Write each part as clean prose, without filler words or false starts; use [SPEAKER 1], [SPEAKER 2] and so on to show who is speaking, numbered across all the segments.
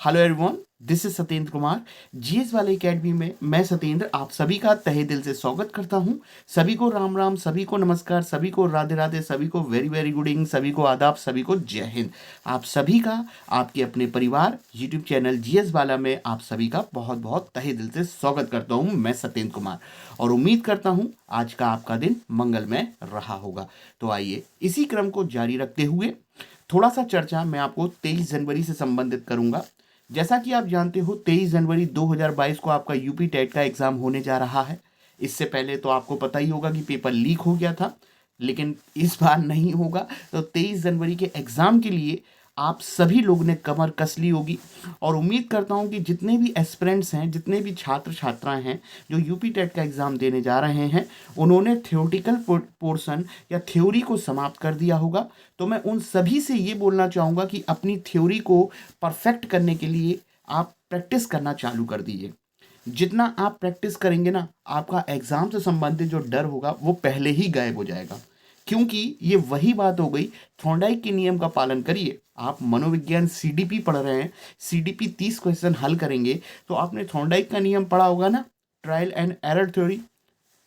[SPEAKER 1] Hello everyone, this is Satyendra Kumar. GS वाले academy में मैं सत्येंद्र आप सभी का तहे दिल से स्वागत करता हूं। सभी को राम राम, सभी को नमस्कार, सभी को राधे राधे, सभी को वेरी वेरी गुड इवनिंग, सभी को आदाब, सभी को जय हिंद। आप सभी का आपके अपने परिवार यूट्यूब चैनल जीएस वाला में आप सभी का बहुत बहुत तहे दिल से स्वागत करता हूं। मैं सत्येंद्र कुमार और उम्मीद करता हूं आज का आपका दिन मंगलमय रहा होगा। तो आइए इसी क्रम को जारी रखते हुए थोड़ा सा चर्चा मैं आपको 23 जनवरी से संबंधित करूंगा। जैसा कि आप जानते हो 23 जनवरी 2022 को आपका यूपी टेट का एग्ज़ाम होने जा रहा है। इससे पहले तो आपको पता ही होगा कि पेपर लीक हो गया था, लेकिन इस बार नहीं होगा। तो 23 जनवरी के एग्ज़ाम के लिए आप सभी लोग ने कमर कस ली होगी और उम्मीद करता हूं कि जितने भी एस्पिरेंट्स हैं, जितने भी छात्र छात्राएं हैं जो यूपी टेट का एग्ज़ाम देने जा रहे हैं, उन्होंने थ्योरेटिकल पोर्शन या थ्योरी को समाप्त कर दिया होगा। तो मैं उन सभी से ये बोलना चाहूँगा कि अपनी थ्योरी को परफेक्ट करने के लिए आप प्रैक्टिस करना चालू कर दीजिए। जितना आप प्रैक्टिस करेंगे ना, आपका एग्ज़ाम से संबंधित जो डर होगा वो पहले ही गायब हो जाएगा। क्योंकि ये वही बात हो गई, थॉर्नडाइक के नियम का पालन करिए। आप मनोविज्ञान सीडीपी पढ़ रहे हैं, सीडीपी 30 क्वेश्चन हल करेंगे तो आपने थॉर्नडाइक का नियम पढ़ा होगा ना, ट्रायल एंड एरर थ्योरी,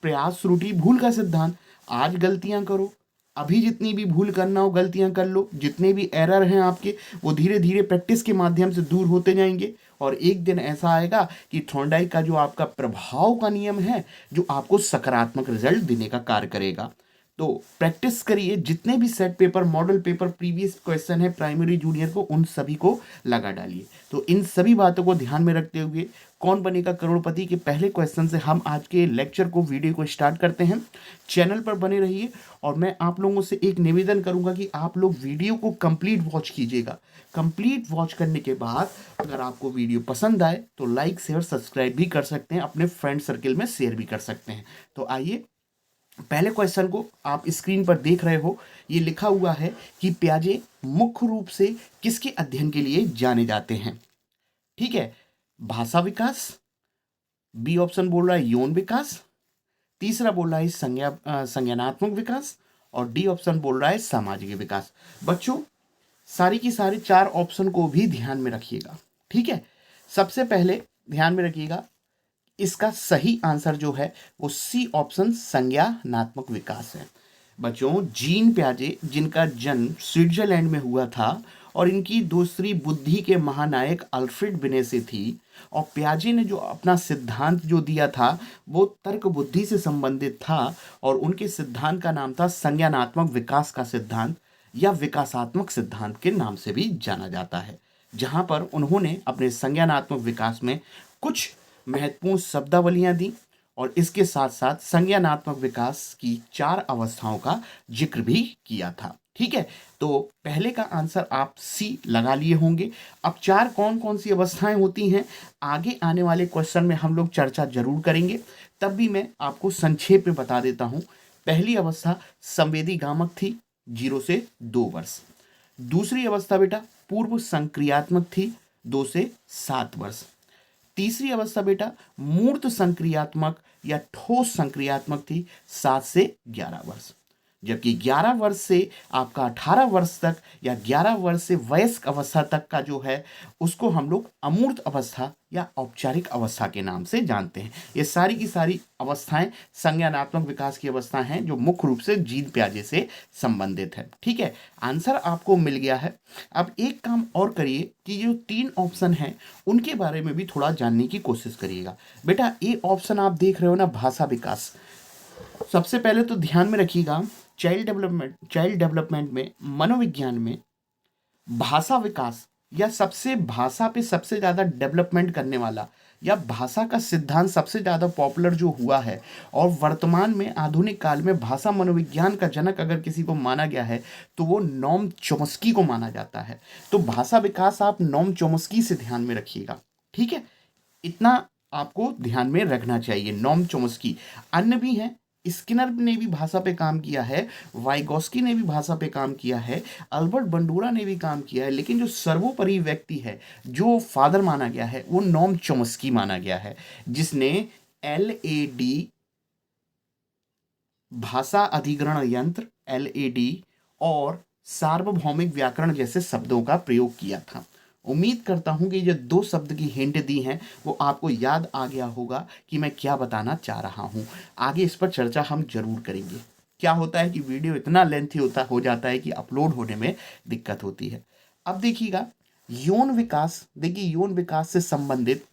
[SPEAKER 1] प्रयास त्रुटि भूल का सिद्धांत। आज गलतियां करो, अभी जितनी भी भूल करना हो गलतियां कर लो। जितने भी एरर हैं आपके, वो धीरे धीरे प्रैक्टिस के माध्यम से दूर होते जाएंगे और एक दिन ऐसा आएगा कि थॉर्नडाइक का जो आपका प्रभाव का नियम है, जो आपको सकारात्मक रिजल्ट देने का कार्य करेगा। तो प्रैक्टिस करिए। जितने भी set paper, model paper, previous question है प्राइमरी जूनियर को, उन सभी को लगा डालिए। तो इन सभी बातों को ध्यान में रखते हुए कौन बनेगा करोड़पति के पहले क्वेश्चन से हम आज के लेक्चर को, वीडियो को स्टार्ट करते हैं। चैनल पर बने रहिए और मैं आप लोगों से एक निवेदन करूंगा कि आप लोग वीडियो को कंप्लीट वॉच कीजिएगा। कंप्लीट वॉच करने के बाद अगर आपको वीडियो पसंद आए तो लाइक शेयर सब्सक्राइब भी कर सकते हैं, अपने फ्रेंड सर्किल में शेयर भी कर सकते हैं। तो आइए पहले क्वेश्चन को आप स्क्रीन पर देख रहे हो। ये लिखा हुआ है कि प्याजे मुख्य रूप से किसके अध्ययन के लिए जाने जाते हैं। ठीक है, भाषा विकास, बी ऑप्शन बोल रहा है यौन विकास, तीसरा बोल रहा है संज्ञानात्मक विकास और डी ऑप्शन बोल रहा है सामाजिक विकास। बच्चों सारी की सारी चार ऑप्शन को भी ध्यान में रखिएगा। ठीक है, सबसे पहले ध्यान में रखिएगा, इसका सही आंसर जो है वो सी ऑप्शन संज्ञानात्मक विकास है। बच्चों जीन प्याजे, जिनका जन्म स्विट्जरलैंड में हुआ था और इनकी दूसरी बुद्धि के महानायक अल्फ्रेड बिनेसे थी, और प्याजे ने जो अपना सिद्धांत जो दिया था वो तर्क बुद्धि से संबंधित था और उनके सिद्धांत का नाम था संज्ञानात्मक विकास का सिद्धांत या विकासात्मक सिद्धांत के नाम से भी जाना जाता है। जहां पर उन्होंने अपने संज्ञानात्मक विकास में कुछ महत्वपूर्ण शब्दावलियां दी और इसके साथ साथ संज्ञानात्मक विकास की चार अवस्थाओं का जिक्र भी किया था। ठीक है, तो पहले का आंसर आप सी लगा लिए होंगे। अब चार कौन कौन सी अवस्थाएं होती हैं, आगे आने वाले क्वेश्चन में हम लोग चर्चा जरूर करेंगे। तब भी मैं आपको संक्षेप में बता देता हूं। पहली अवस्था संवेदी गामक थी, 0 से 2 वर्ष। दूसरी अवस्था बेटा पूर्व संक्रियात्मक थी, 2 से 7 वर्ष। तीसरी अवस्था बेटा मूर्त संक्रियात्मक या ठोस संक्रियात्मक थी, 7 से 11 वर्ष। जबकि 11 वर्ष से आपका 18 वर्ष तक या 11 वर्ष से वयस्क अवस्था तक का जो है उसको हम लोग अमूर्त अवस्था या औपचारिक अवस्था के नाम से जानते हैं। ये सारी की सारी अवस्थाएं संज्ञानात्मक विकास की अवस्था हैं जो मुख्य रूप से जीन प्याजे से संबंधित है। ठीक है, आंसर आपको मिल गया है। अब एक काम और करिए कि जो 3 ऑप्शन हैं उनके बारे में भी थोड़ा जानने की कोशिश करिएगा। बेटा ए ऑप्शन आप देख रहे हो ना, भाषा विकास। सबसे पहले तो ध्यान में रखिएगा, चाइल्ड डेवलपमेंट में, मनोविज्ञान में भाषा विकास या सबसे भाषा पे सबसे ज़्यादा डेवलपमेंट करने वाला या भाषा का सिद्धांत सबसे ज़्यादा पॉपुलर जो हुआ है और वर्तमान में आधुनिक काल में भाषा मनोविज्ञान का जनक अगर किसी को माना गया है तो वो नोम चॉम्स्की को माना जाता है। तो भाषा विकास आप नोम चॉम्स्की से ध्यान में रखिएगा। ठीक है, इतना आपको ध्यान में रखना चाहिए, नोम चॉम्स्की। अन्य भी हैं, स्किनर ने भी भाषा पे काम किया है, वाइगोस्की ने भी भाषा पे काम किया है, अल्बर्ट बंडूरा ने भी काम किया है, लेकिन जो सर्वोपरि व्यक्ति है, जो फादर माना गया है, वो नोम चॉम्स्की माना गया है, जिसने LAD भाषा अधिग्रहण यंत्र, LAD और सार्वभौमिक व्याकरण जैसे शब्दों का प्रयोग किया था। उम्मीद करता हूँ कि जो 2 शब्द की हिंट दी हैं वो आपको याद आ गया होगा कि मैं क्या बताना चाह रहा हूँ। आगे इस पर चर्चा हम ज़रूर करेंगे। क्या होता है कि वीडियो इतना लेंथी हो जाता है कि अपलोड होने में दिक्कत होती है। अब देखिएगा, यौन विकास, देखिए यौन विकास से संबंधित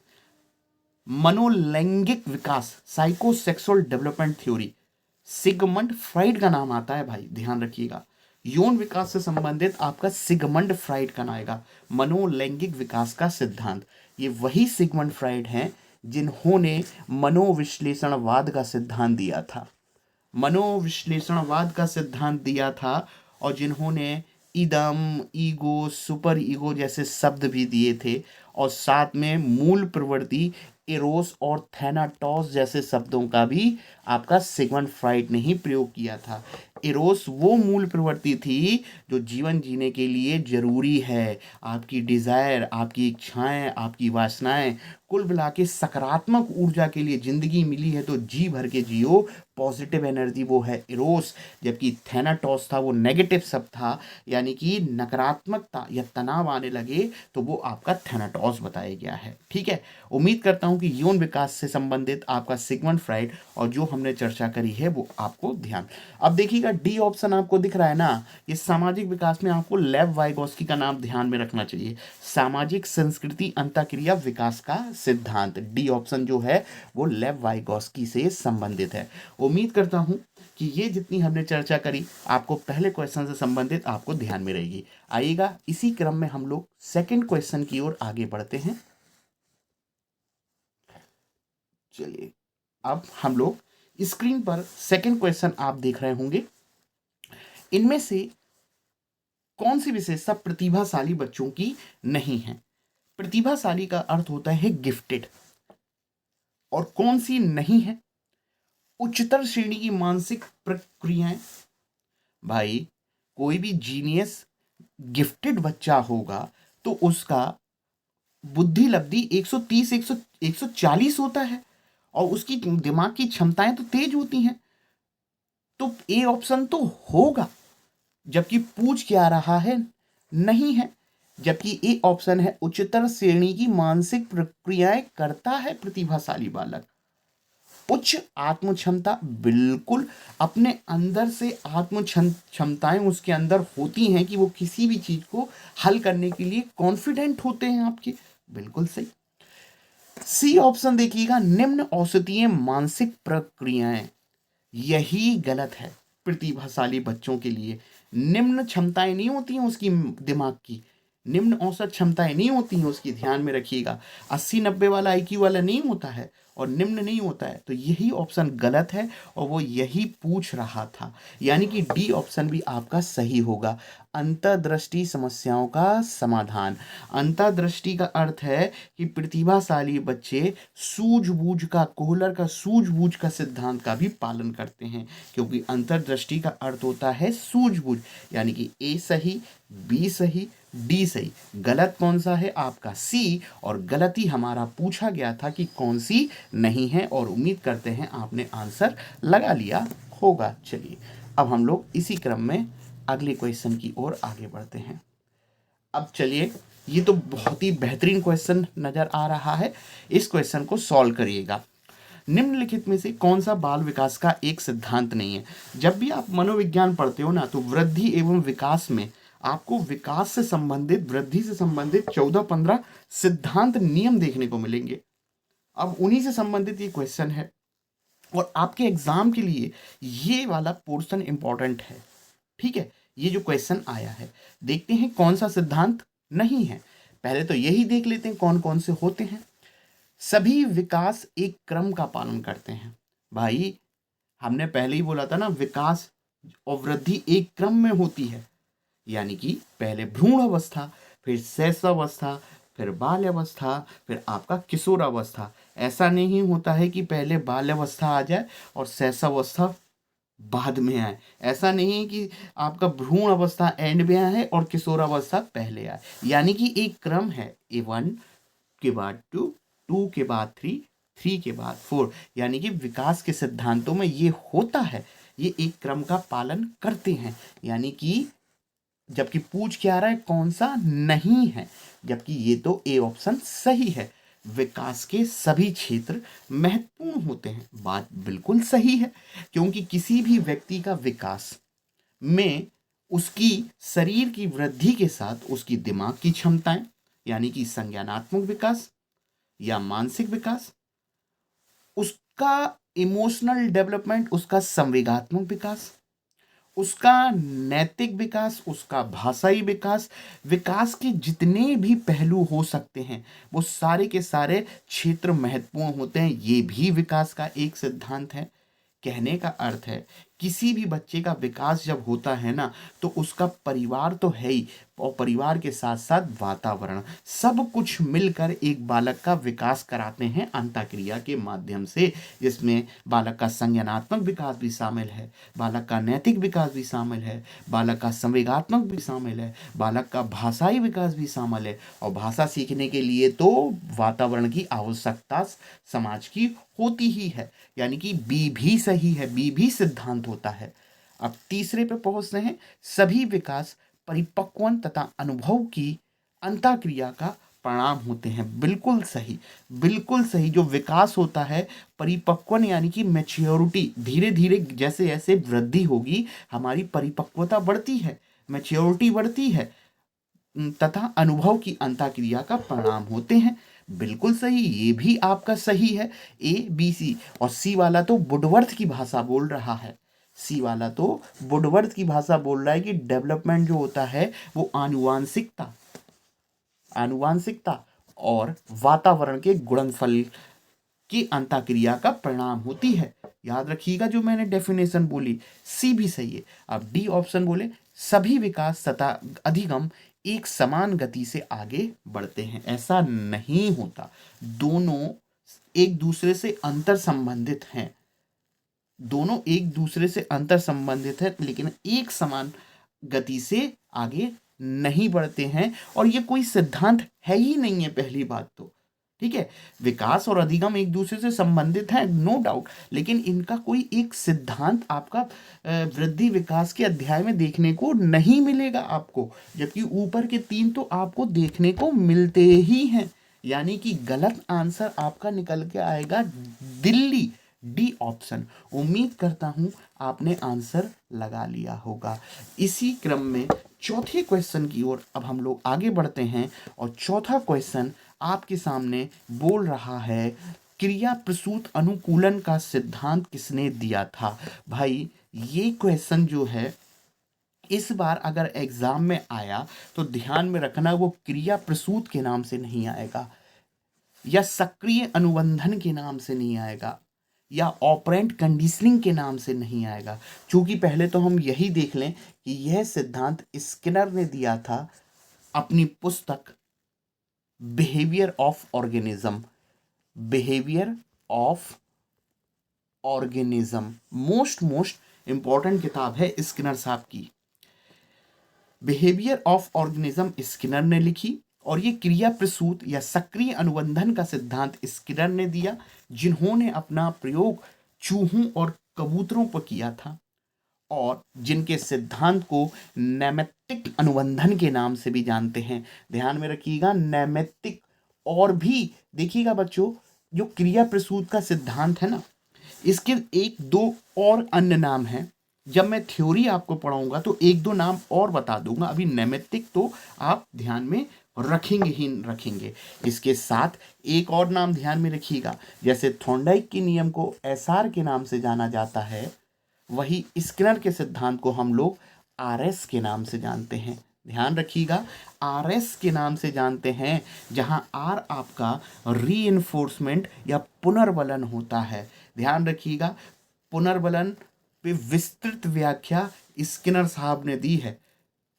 [SPEAKER 1] मनोलैंगिक विकास, psychosexual development theory, Sigmund Freud का नाम आता है भाई, ध्यान रखिएगा। यौन विकास से संबंधित आपका सिगमंड फ्राइड का नाम आएगा। मनोलैंगिक विकास का सिद्धांत, ये वही सिगमंड फ्राइड हैं जिन्होंने मनोविश्लेषणवाद का सिद्धांत दिया था। मनोविश्लेषणवाद का सिद्धांत दिया था और जिन्होंने इदम, ईगो, सुपर ईगो जैसे शब्द भी दिए थे और साथ में मूल प्रवृत्ति एरोस और थैनाटॉस जैसे शब्दों का भी आपका सिगमंड फ्राइड ने ही प्रयोग किया था। एरोस वो मूल प्रवृत्ति थी जो जीवन जीने के लिए जरूरी है। आपकी डिजायर, आपकी इच्छाएं, आपकी वासनाएं, कुल मिला के सकारात्मक ऊर्जा के लिए जिंदगी मिली है तो जी भर के जियो, पॉजिटिव एनर्जी वो है इरोस। जबकि थैनाटॉस था वो नेगेटिव शब्द था, यानी कि नकारात्मकता या तनाव आने लगे तो वो आपका थैनाटॉस बताया गया है। ठीक है, उम्मीद करता हूँ कि यौन विकास से संबंधित आपका सिगमंड फ्राइड और जो हमने चर्चा करी है वो आपको ध्यान। अब देखिएगा डी ऑप्शन आपको दिख रहा है ना, ये सामाजिक विकास में आपको लेव वाइगोस्की का नाम ध्यान में रखना चाहिए। सामाजिक संस्कृति अंतःक्रिया विकास का सिद्धांत, डी ऑप्शन जो है वो लेव वाइगोस्की से संबंधित है। उम्मीद करता हूं कि ये जितनी हमने चर्चा करी आपको पहले क्वेश्चन से संबंधित आपको ध्यान में रहेगी। आइएगा इसी क्रम में हम लोग सेकंड क्वेश्चन की ओर आगे बढ़ते हैं। चलिए, अब हम लोग स्क्रीन पर सेकंड क्वेश्चन आप देख रहे होंगे। इनमें से कौन सी विशेषता प्रतिभाशाली बच्चों की नहीं है? प्रतिभाशाली का अर्थ होता है गिफ्टेड, और कौन सी नहीं है? उच्चतर श्रेणी की मानसिक प्रक्रियाएं। भाई, कोई भी जीनियस गिफ्टेड बच्चा होगा तो उसका बुद्धि लब्धि 130 140 होता है और उसकी दिमाग की क्षमताएं तो तेज होती हैं। तो ए ऑप्शन तो होगा, जबकि पूछ क्या रहा है, नहीं है। जबकि ए ऑप्शन है उच्चतर श्रेणी की मानसिक प्रक्रियाएं करता है प्रतिभाशाली बालक। उच्च आत्म क्षमता, बिल्कुल अपने अंदर से आत्म क्षमताएं उसके अंदर होती हैं कि वो किसी भी चीज को हल करने के लिए कॉन्फिडेंट होते हैं आपके, बिल्कुल सही। सी ऑप्शन देखिएगा, निम्न औसतीय मानसिक प्रक्रियाएं, यही गलत है। प्रतिभाशाली बच्चों के लिए निम्न क्षमताएं नहीं होती हैं उसकी, दिमाग की निम्न औसत क्षमताएं नहीं होती हैं उसकी, ध्यान में रखिएगा। 80-90 वाला आईक्यू वाला नहीं होता है और निम्न नहीं होता है, तो यही ऑप्शन गलत है और वो यही पूछ रहा था, यानी कि डी ऑप्शन भी आपका सही होगा। अंतर्दृष्टि समस्याओं का समाधान। अंतर्दृष्टि का अर्थ है कि प्रतिभाशाली बच्चे सूझबूझ का, कोहलर का सूझबूझ का सिद्धांत का भी पालन करते हैं, क्योंकि अंतर्दृष्टि का अर्थ होता है सूझबूझ, यानी कि ए सही, बी सही, डी सही। गलत कौन सा है? आपका सी, और गलती हमारा पूछा गया था कि कौन सी नहीं है, और उम्मीद करते हैं आपने आंसर लगा लिया होगा। चलिए, अब हम लोग इसी क्रम में अगले क्वेश्चन की ओर आगे बढ़ते हैं। अब चलिए, ये तो बहुत ही बेहतरीन क्वेश्चन नजर आ रहा है, इस क्वेश्चन को सॉल्व करिएगा। निम्नलिखित में से कौन सा बाल विकास का एक सिद्धांत नहीं है? जब भी आप मनोविज्ञान पढ़ते हो ना, तो वृद्धि एवं विकास में आपको विकास से संबंधित, वृद्धि से संबंधित 14-15 सिद्धांत नियम देखने को मिलेंगे। अब उन्हीं से संबंधित ये क्वेश्चन है और आपके एग्जाम के लिए ये वाला पोर्शन इंपॉर्टेंट है। ठीक है, ये जो क्वेश्चन आया है, देखते हैं कौन सा सिद्धांत नहीं है। पहले तो यही देख लेते हैं कौन कौन से होते हैं। सभी विकास एक क्रम का पालन करते हैं। भाई, हमने पहले ही बोला था ना, विकास और वृद्धि एक क्रम में होती है, यानी कि पहले भ्रूण अवस्था, फिर शैशवावस्था, फिर बाल्यावस्था, फिर आपका किशोरावस्था। ऐसा नहीं होता है कि पहले बाल्यावस्था आ जाए और शैशवावस्था बाद में आए। ऐसा नहीं है कि आपका भ्रूण अवस्था एंड में आए और किशोरावस्था पहले आए, यानी कि एक क्रम है। A1 के बाद 2, 2 के बाद 3, 3 के बाद 4, यानी कि विकास के सिद्धांतों में ये होता है, ये एक क्रम का पालन करते हैं। यानी कि जबकि पूछ क्या रहा है, कौन सा नहीं है, जबकि ये तो ए ऑप्शन सही है। विकास के सभी क्षेत्र महत्वपूर्ण होते हैं, बात बिल्कुल सही है, क्योंकि किसी भी व्यक्ति का विकास में उसकी शरीर की वृद्धि के साथ उसकी दिमाग की क्षमताएं, यानी कि संज्ञानात्मक विकास या मानसिक विकास, उसका इमोशनल डेवलपमेंट, उसका संवेगात्मक विकास, उसका नैतिक विकास, उसका भाषाई विकास, विकास के जितने भी पहलू हो सकते हैं वो सारे के सारे क्षेत्र महत्वपूर्ण होते हैं। ये भी विकास का एक सिद्धांत है। कहने का अर्थ है किसी भी बच्चे का विकास जब होता है ना, तो उसका परिवार तो है ही, और परिवार के साथ साथ वातावरण, सब कुछ मिलकर एक बालक का विकास कराते हैं अंतःक्रिया के माध्यम से, जिसमें बालक का संज्ञानात्मक विकास भी शामिल है, बालक का नैतिक विकास भी शामिल है, बालक का संवेगात्मक भी शामिल है, बालक का भाषाई विकास भी शामिल है। और भाषा सीखने के लिए तो वातावरण की आवश्यकता समाज की होती ही है, यानी कि बी भी सही है, बी भी सिद्धांत होता है। अब तीसरे पे पहुंचते हैं, सभी विकास परिपक्वन तथा अनुभव की अंतःक्रिया का परिणाम होते हैं। बिल्कुल सही, बिल्कुल सही। जो विकास होता है परिपक्वन, यानी कि मैच्योरिटी, धीरे धीरे जैसे जैसे वृद्धि होगी हमारी परिपक्वता बढ़ती है, मैच्योरिटी बढ़ती है, तथा अनुभव की अंतःक्रिया का परिणाम होते हैं। बिल्कुल सही, ये भी आपका सही है। ए बी सी, और सी वाला तो वुडवर्थ की भाषा बोल रहा है, सी वाला तो वुडवर्थ की भाषा बोल रहा है कि डेवलपमेंट जो होता है वो आनुवांशिकता, आनुवांशिकता और वातावरण के गुणनफल की अंतःक्रिया का परिणाम होती है। याद रखिएगा जो मैंने डेफिनेशन बोली, सी भी सही है। अब डी ऑप्शन बोले, सभी विकास तथा अधिगम एक समान गति से आगे बढ़ते हैं। ऐसा नहीं होता, दोनों एक दूसरे से अंतर संबंधित हैं, दोनों एक दूसरे से अंतर संबंधित है, लेकिन एक समान गति से आगे नहीं बढ़ते हैं। और ये कोई सिद्धांत है ही नहीं है, पहली बात तो, ठीक है। विकास और अधिगम एक दूसरे से संबंधित हैं, नो डाउट, लेकिन इनका कोई एक सिद्धांत आपका वृद्धि विकास के अध्याय में देखने को नहीं मिलेगा आपको, जबकि ऊपर के तीन तो आपको देखने को मिलते ही हैं। यानी कि गलत आंसर आपका निकल के आएगा दिल्ली, डी ऑप्शन। उम्मीद करता हूं आपने आंसर लगा लिया होगा। इसी क्रम में चौथे क्वेश्चन की ओर अब हम लोग आगे बढ़ते हैं, और चौथा क्वेश्चन आपके सामने बोल रहा है, क्रिया प्रसूत अनुकूलन का सिद्धांत किसने दिया था। भाई ये क्वेश्चन जो है इस बार अगर एग्जाम में आया तो ध्यान में रखना, वो क्रिया प्रसूत के नाम से नहीं आएगा, या सक्रिय अनुबंधन के नाम से नहीं आएगा, या ऑपरेंट कंडीशनिंग के नाम से नहीं आएगा। क्योंकि पहले तो हम यही देख लें कि यह सिद्धांत स्किनर ने दिया था अपनी पुस्तक behaviour of organism, behaviour of organism, most important किताब है स्किनर साहब की। बिहेवियर ऑफ ऑर्गेनिज्म स्किनर ने लिखी, और ये क्रिया प्रसूत या सक्रिय अनुबंधन का सिद्धांत स्किनर ने दिया, जिन्होंने अपना प्रयोग चूहों और कबूतरों पर किया था, और जिनके सिद्धांत को नैमित्तिक अनुबंधन के नाम से भी जानते हैं। ध्यान में रखिएगा, नैमित्तिक। और भी देखिएगा बच्चों, जो क्रिया प्रसूत का सिद्धांत है ना, इसके एक दो और अन्य नाम हैं। जब मैं थ्योरी आपको पढ़ाऊंगा तो एक दो नाम और बता दूंगा, अभी नैमित्तिक तो आप ध्यान में रखेंगे ही रखेंगे। इसके साथ एक और नाम ध्यान में रखिएगा, जैसे थॉर्नडाइक के नियम को एसआर के नाम से जाना जाता है, वही स्किनर के सिद्धांत को हम लोग आरएस के नाम से जानते हैं। ध्यान रखिएगा, आरएस के नाम से जानते हैं, जहां आर आपका रीइंफोर्समेंट या पुनर्बलन होता है। ध्यान रखिएगा, पुनर्बलन पे विस्तृत व्याख्या स्किनर साहब ने दी है,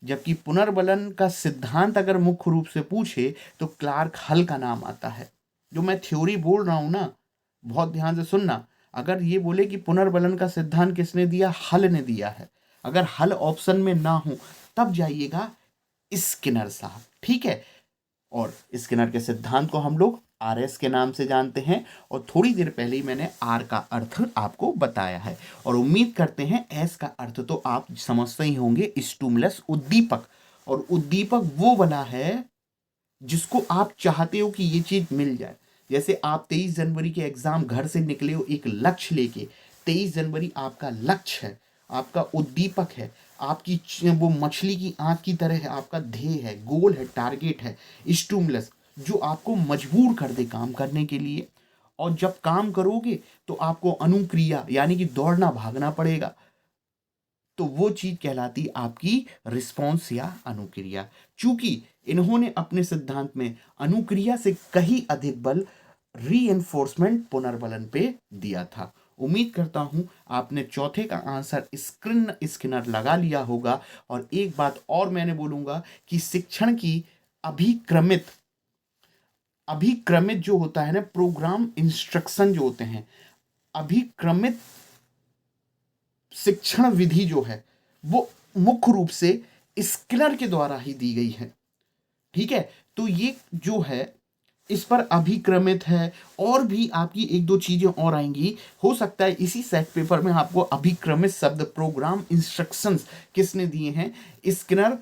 [SPEAKER 1] जबकि पुनर्बलन का सिद्धांत अगर मुख्य रूप से पूछे तो क्लार्क हल का नाम आता है। जो मैं थ्योरी बोल रहा हूं ना, बहुत ध्यान से सुनना, अगर ये बोले कि पुनर्बलन का सिद्धांत किसने दिया, हल ने दिया है, अगर हल ऑप्शन में ना हो तब जाइएगा स्किनर साहब, ठीक है। और स्किनर के सिद्धांत को हम लोग आरएस के नाम से जानते हैं, और थोड़ी देर पहले ही मैंने आर का अर्थ आपको बताया है, और उम्मीद करते हैं एस का अर्थ तो आप समझते ही होंगे, स्टिमुलस, उद्दीपक। और उद्दीपक वो वाला है जिसको आप चाहते हो कि ये चीज मिल जाए। जैसे आप 23 जनवरी के एग्जाम घर से निकले हो एक लक्ष्य लेके, 23 जनवरी आपका लक्ष्य है, आपका उद्दीपक है, आपकी वो मछली की आंख की तरह है, आपका ध्येय है, गोल है, टारगेट है, स्टूमलस, जो आपको मजबूर कर दे काम करने के लिए। और जब काम करोगे तो आपको अनुक्रिया यानी कि दौड़ना भागना पड़ेगा, तो वो चीज कहलाती आपकी रिस्पॉन्स या अनुक्रिया। चूंकि इन्होंने अपने सिद्धांत में अनुक्रिया से कहीं अधिक बल रीइंफोर्समेंट पुनर्बलन पे दिया था। उम्मीद करता हूं आपने चौथे का आंसर स्किनर लगा लिया होगा। और एक बात और मैंने बोलूंगा कि शिक्षण की अभिक्रमित अभिक्रमित जो होता है ना, प्रोग्राम इंस्ट्रक्शन जो होते हैं, अभिक्रमित शिक्षण विधि जो है वो मुख्य रूप से स्किनर के द्वारा ही दी गई है। ठीक है, तो ये जो है इस पर अभिक्रमित है। और भी आपकी एक दो चीजें और आएंगी, हो सकता है इसी सेट पेपर में आपको अभिक्रमित शब्द प्रोग्राम इंस्ट्रक्शंस किसने दिए हैं, स्किनर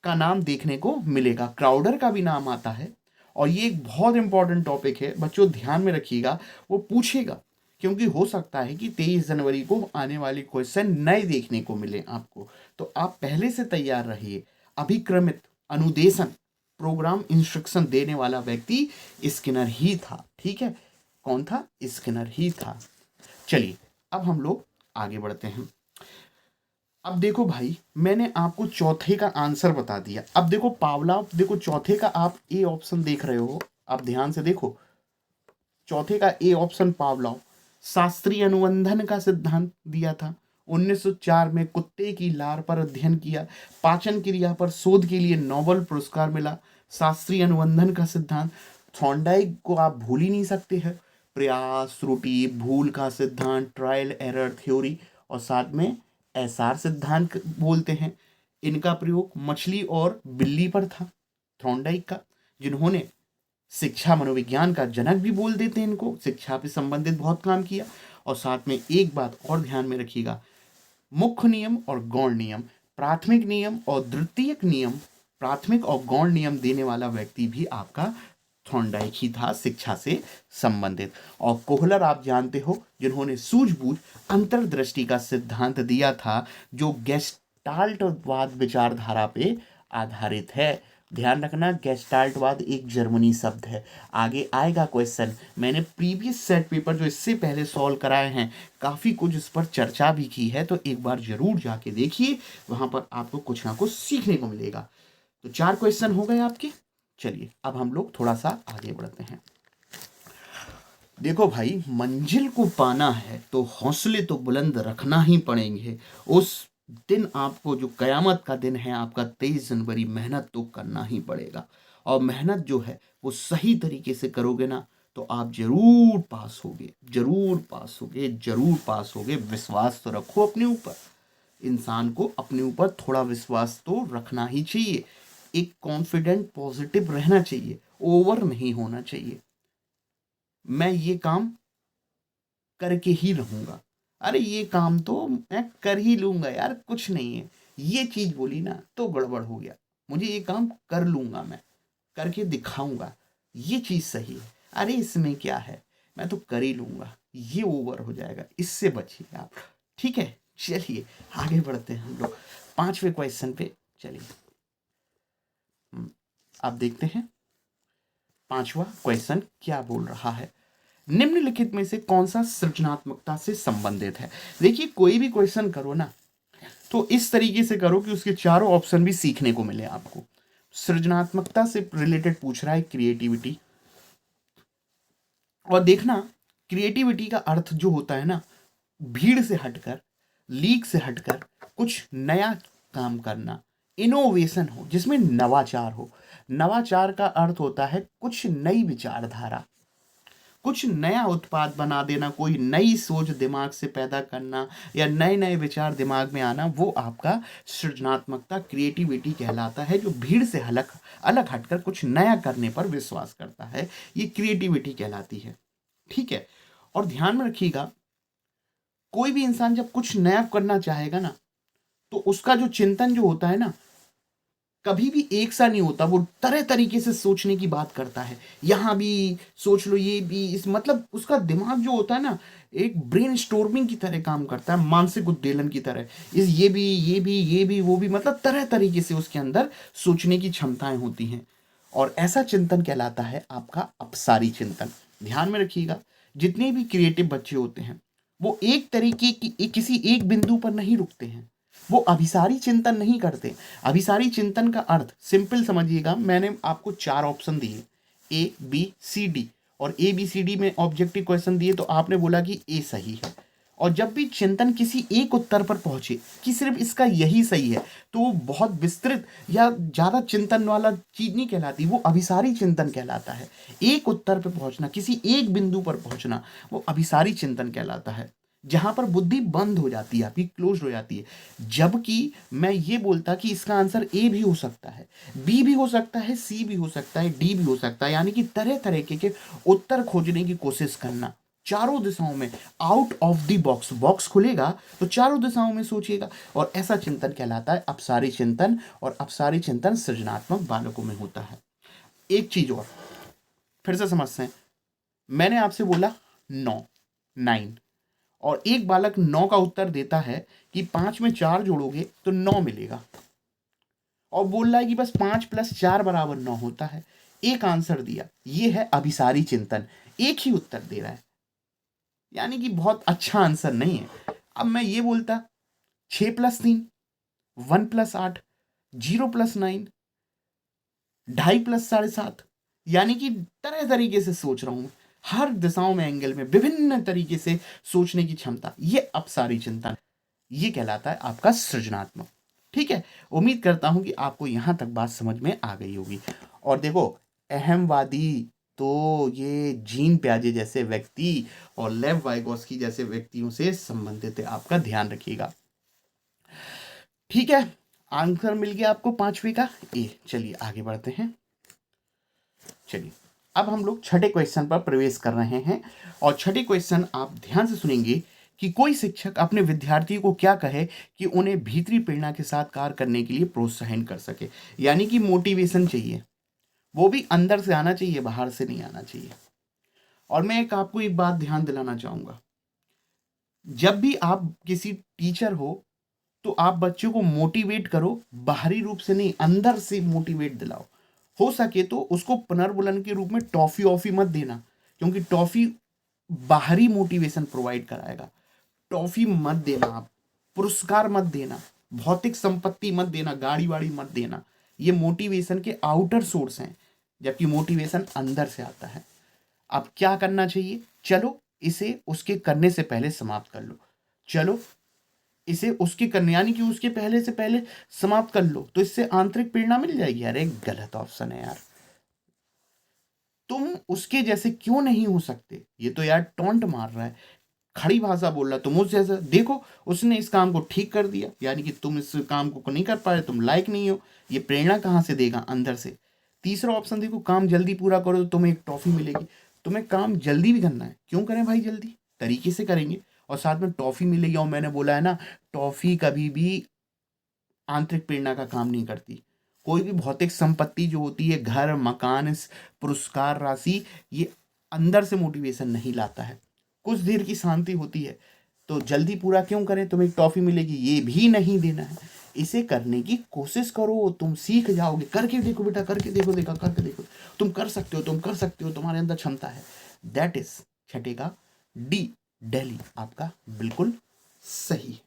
[SPEAKER 1] का नाम देखने को मिलेगा, क्राउडर का भी नाम आता है। और ये एक बहुत इंपॉर्टेंट टॉपिक है बच्चों, ध्यान में रखिएगा, वो पूछेगा, क्योंकि हो सकता है कि 23 जनवरी को आने वाले क्वेश्चन नए देखने को मिले आपको, तो आप पहले से तैयार रहिए। अभिक्रमित अनुदेशन प्रोग्राम इंस्ट्रक्शन देने वाला व्यक्ति स्किनर ही था। ठीक है, कौन था? स्किनर ही था। चलिए अब हम लोग आगे बढ़ते हैं। अब देखो भाई, मैंने आपको चौथे का आंसर बता दिया। अब देखो पावलाव, देखो चौथे का आप ए ऑप्शन देख रहे हो, आप ध्यान से देखो, चौथे का ए ऑप्शन पावलाव शास्त्रीय अनुबंधन का सिद्धांत दिया था। 1904 में कुत्ते की लार पर अध्ययन किया, पाचन क्रिया पर शोध के लिए नोबेल पुरस्कार मिला। शास्त्रीय अनुबंधन का सिद्धांत, थॉर्नडाइक को आप भूल ही नहीं सकते हैं, प्रयास त्रुटि भूल का सिद्धांत, ट्रायल एरर थ्योरी, और साथ में एसआर सिद्धांत बोलते हैं। इनका प्रयोग मछली और बिल्ली पर था, थॉर्नडाइक का, जिन्होंने शिक्षा मनोविज्ञान का जनक भी बोल देते हैं इनको, शिक्षा से संबंधित बहुत काम किया। और साथ में एक बात और ध्यान में रखिएगा, मुख्य नियम और गौण नियम, प्राथमिक नियम और द्वितीयक नियम, प्राथमिक और गौण नियम देने वाला व्यक्ति भी आपका थॉर्नडाइक ही था, शिक्षा से संबंधित। और कोहलर आप जानते हो, जिन्होंने सूझबूझ अंतर्दृष्टि का सिद्धांत दिया था, जो गेस्टाल्टवाद विचारधारा पे आधारित है। ध्यान रखना, गेस्टाल्टवाद एक जर्मनी शब्द है, आगे आएगा क्वेश्चन। मैंने प्रीवियस सेट पेपर जो इससे पहले सॉल्व कराए हैं, काफ़ी कुछ इस पर चर्चा भी की है, तो एक बार जरूर जाके देखिए, वहां पर आपको कुछ ना कुछ सीखने को मिलेगा। तो 4 क्वेश्चन हो गए आपके। चलिए अब हम लोग थोड़ा सा आगे बढ़ते हैं। देखो भाई, मंजिल को पाना है तो हौसले तो बुलंद रखना ही पड़ेंगे। उस दिन आपको, जो कयामत का दिन है आपका 23 जनवरी, मेहनत तो करना ही पड़ेगा। और मेहनत जो है वो सही तरीके से करोगे ना, तो आप जरूर पास होगे, जरूर पास होगे, जरूर पास होगे। विश्वास तो रखो अपने ऊपर, इंसान को अपने ऊपर थोड़ा विश्वास तो रखना ही चाहिए। एक कॉन्फिडेंट पॉजिटिव रहना चाहिए, ओवर नहीं होना चाहिए। मैं ये काम करके ही रहूंगा, अरे ये काम तो मैं कर ही लूंगा यार, कुछ नहीं है, ये चीज बोली ना तो गड़बड़ हो गया, मुझे ये काम कर लूंगा, मैं करके दिखाऊंगा, ये चीज सही है, अरे इसमें क्या है, मैं तो कर ही लूंगा, ये ओवर हो जाएगा, इससे बचिए आप। ठीक है, चलिए आगे बढ़ते हैं हम लोग 5वें क्वेश्चन पे। चलिए अब देखते हैं 5वां क्वेश्चन क्या बोल रहा है। निम्नलिखित में से कौन सा सृजनात्मकता से संबंधित है? देखिए, कोई भी क्वेश्चन करो ना तो इस तरीके से करो कि उसके चारों ऑप्शन भी सीखने को मिले आपको। सृजनात्मकता से रिलेटेड पूछ रहा है क्रिएटिविटी, और देखना क्रिएटिविटी का अर्थ जो होता है ना, भीड़ से हटकर, लीक से हटकर कुछ नया काम करना, इनोवेशन हो, जिसमें नवाचार हो। नवाचार का अर्थ होता है कुछ नई विचारधारा, कुछ नया उत्पाद बना देना, कोई नई सोच दिमाग से पैदा करना, या नए नए विचार दिमाग में आना, वो आपका सृजनात्मकता, क्रिएटिविटी कहलाता है, जो भीड़ से अलग अलग हटकर कुछ नया करने पर विश्वास करता है, ये क्रिएटिविटी कहलाती है। ठीक है, और ध्यान में रखिएगा, कोई भी इंसान जब कुछ नया करना चाहेगा ना, तो उसका जो चिंतन जो होता है ना, कभी भी एक सा नहीं होता, वो तरह तरीके से सोचने की बात करता है। यहाँ भी सोच लो, ये भी, इस मतलब उसका दिमाग जो होता है ना, एक ब्रेन स्टोर्मिंग की तरह काम करता है, मानसिक उद्वेलन की तरह। इस ये भी वो भी, मतलब तरह तरीके से उसके अंदर सोचने की क्षमताएं होती हैं। और ऐसा चिंतन कहलाता है आपका अपसारी चिंतन। ध्यान में रखिएगा, जितने भी क्रिएटिव बच्चे होते हैं वो एक तरीके की किसी एक बिंदु पर नहीं रुकते हैं, वो अभिसारी चिंतन नहीं करते। अभिसारी चिंतन का अर्थ सिंपल समझिएगा, मैंने आपको 4 ऑप्शन दिए, ए बी सी डी, और ए बी सी डी में ऑब्जेक्टिव क्वेश्चन दिए तो आपने बोला कि ए सही है। और जब भी चिंतन किसी एक उत्तर पर पहुंचे कि सिर्फ इसका यही सही है, तो वो बहुत विस्तृत या ज़्यादा चिंतन वाला चीज नहीं कहलाती, वो अभिसारी चिंतन कहलाता है। एक उत्तर पर पहुंचना, किसी एक बिंदु पर पहुंचना, वो अभिसारी चिंतन कहलाता है, जहां पर बुद्धि बंद हो जाती है, आपकी क्लोज हो जाती है। जबकि मैं ये बोलता कि इसका आंसर ए भी हो सकता है, बी भी हो सकता है, सी भी हो सकता है, डी भी हो सकता है, यानी कि तरह तरह के उत्तर खोजने की कोशिश करना, चारों दिशाओं में, out of the box. Box खुलेगा तो चारों दिशाओं में सोचिएगा, और ऐसा चिंतन कहलाता है अपसारी चिंतन। और अपसारी चिंतन सृजनात्मक बालकों में होता है। एक चीज और फिर से समझते हैं, मैंने आपसे बोला 9, 9, और एक बालक 9 का उत्तर देता है कि 5 में 4 जोड़ोगे तो 9 मिलेगा, और बोल रहा है कि बस 5 + 4 = 9 होता है। एक आंसर दिया, ये है अभिसारी चिंतन, एक ही उत्तर दे रहा है, यानी कि बहुत अच्छा आंसर नहीं है। अब मैं ये बोलता 6 + 3, 1 + 8, 0 + 9, 2.5 + 7.5, यानी कि तरह तरीके से सोच रहा हूं, हर दिशाओं में, एंगल में, विभिन्न तरीके से सोचने की क्षमता, ये अपसारी चिंतन, ये कहलाता है आपका सृजनात्मक। ठीक है, उम्मीद करता हूं कि आपको यहां तक बात समझ में आ गई होगी। और देखो, अहमवादी तो ये जीन प्याजे जैसे व्यक्ति और लेव वाइगोस्की जैसे व्यक्तियों से संबंधित है, आपका ध्यान रखिएगा। ठीक है, आंसर मिल गया आपको 5वीं का ए। चलिए आगे बढ़ते हैं। चलिए अब हम लोग छठे क्वेश्चन पर प्रवेश कर रहे हैं, और छठे क्वेश्चन आप ध्यान से सुनेंगे कि कोई शिक्षक अपने विद्यार्थी को क्या कहे कि उन्हें भीतरी प्रेरणा के साथ कार्य करने के लिए प्रोत्साहन कर सके, यानी कि मोटिवेशन चाहिए, वो भी अंदर से आना चाहिए, बाहर से नहीं आना चाहिए। और मैं आपको एक बात ध्यान दिलाना चाहूंगा, जब भी आप किसी टीचर हो तो आप बच्चों को मोटिवेट करो, बाहरी रूप से नहीं, अंदर से मोटिवेट दिलाओ। हो सके तो उसको पुनर्बुलन के रूप में टॉफी ऑफी मत देना, क्योंकि टॉफी बाहरी मोटिवेशन प्रोवाइड कराएगा। टॉफी मत देना, आप पुरस्कार मत देना, भौतिक संपत्ति मत देना, गाड़ी वाड़ी मत देना, ये मोटिवेशन के आउटर सोर्स हैं, जबकि मोटिवेशन अंदर से आता है। अब क्या करना चाहिए, चलो इसे उसके करने से पहले समाप्त कर लो, चलो इसे उसके करने, यानी कि उसके पहले से पहले समाप्त कर लो, तो इससे आंतरिक प्रेरणा मिल जाएगी। अरे गलत ऑप्शन है यार, तुम उसके जैसे क्यों नहीं हो सकते, ये तो यार टोंट मार रहा है, खड़ी भाषा बोल रहा है, तुम उस जैसा, देखो उसने इस काम को ठीक कर दिया, यानी कि तुम इस काम को नहीं कर पा रहे, तुम लायक नहीं हो। ये प्रेरणा कहाँ से देगा, अंदर से। तीसरा ऑप्शन देखो, काम जल्दी पूरा करो तो तुम्हें एक टॉफी मिलेगी। तुम्हें काम जल्दी भी करना है, क्यों करें भाई, जल्दी तरीके से करेंगे और साथ में टॉफी मिलेगी। और मैंने बोला है ना, टॉफी कभी भी आंतरिक प्रेरणा का काम नहीं करती। कोई भी भौतिक संपत्ति जो होती है, घर, मकान, पुरस्कार राशि, ये अंदर से मोटिवेशन नहीं लाता है। कुछ देर की शांति होती है, तो जल्दी पूरा क्यों करें, तुम्हें एक टॉफी मिलेगी, ये भी नहीं देना है। इसे करने की कोशिश करो, तुम सीख जाओगे। करके देखो बेटा, करके देखो, करके देखो, तुम कर सकते हो, तुम कर सकते हो, तुम्हारे अंदर क्षमता है। दैट इज छठे का डी, दिल्ली आपका बिल्कुल सही है।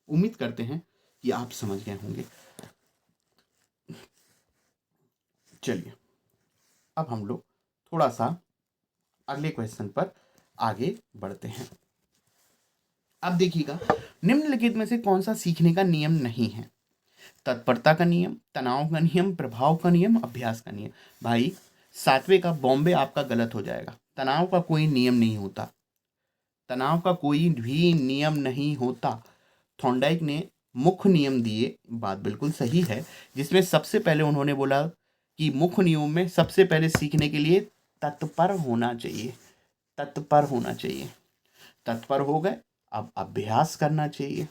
[SPEAKER 1] उम्मीद करते हैं कि आप समझ गए होंगे। चलिए अब हम लोग थोड़ा सा अगले क्वेश्चन पर आगे बढ़ते हैं। अब देखिएगा, निम्नलिखित में से कौन सा सीखने का नियम नहीं है? तत्परता का नियम, तनाव का नियम, प्रभाव का नियम, अभ्यास का नियम। भाई 7वें का बॉम्बे आपका गलत हो जाएगा। तनाव का कोई नियम नहीं होता, तनाव का कोई भी नियम नहीं होता। थॉर्नडाइक ने मुख्य नियम दिए, बात बिल्कुल सही है, जिसमें सबसे पहले उन्होंने बोला कि मुख्य नियम में सबसे पहले सीखने के लिए तत्पर होना चाहिए, तत्पर होना चाहिए। तत्पर हो गए, अब अभ्यास करना चाहिए।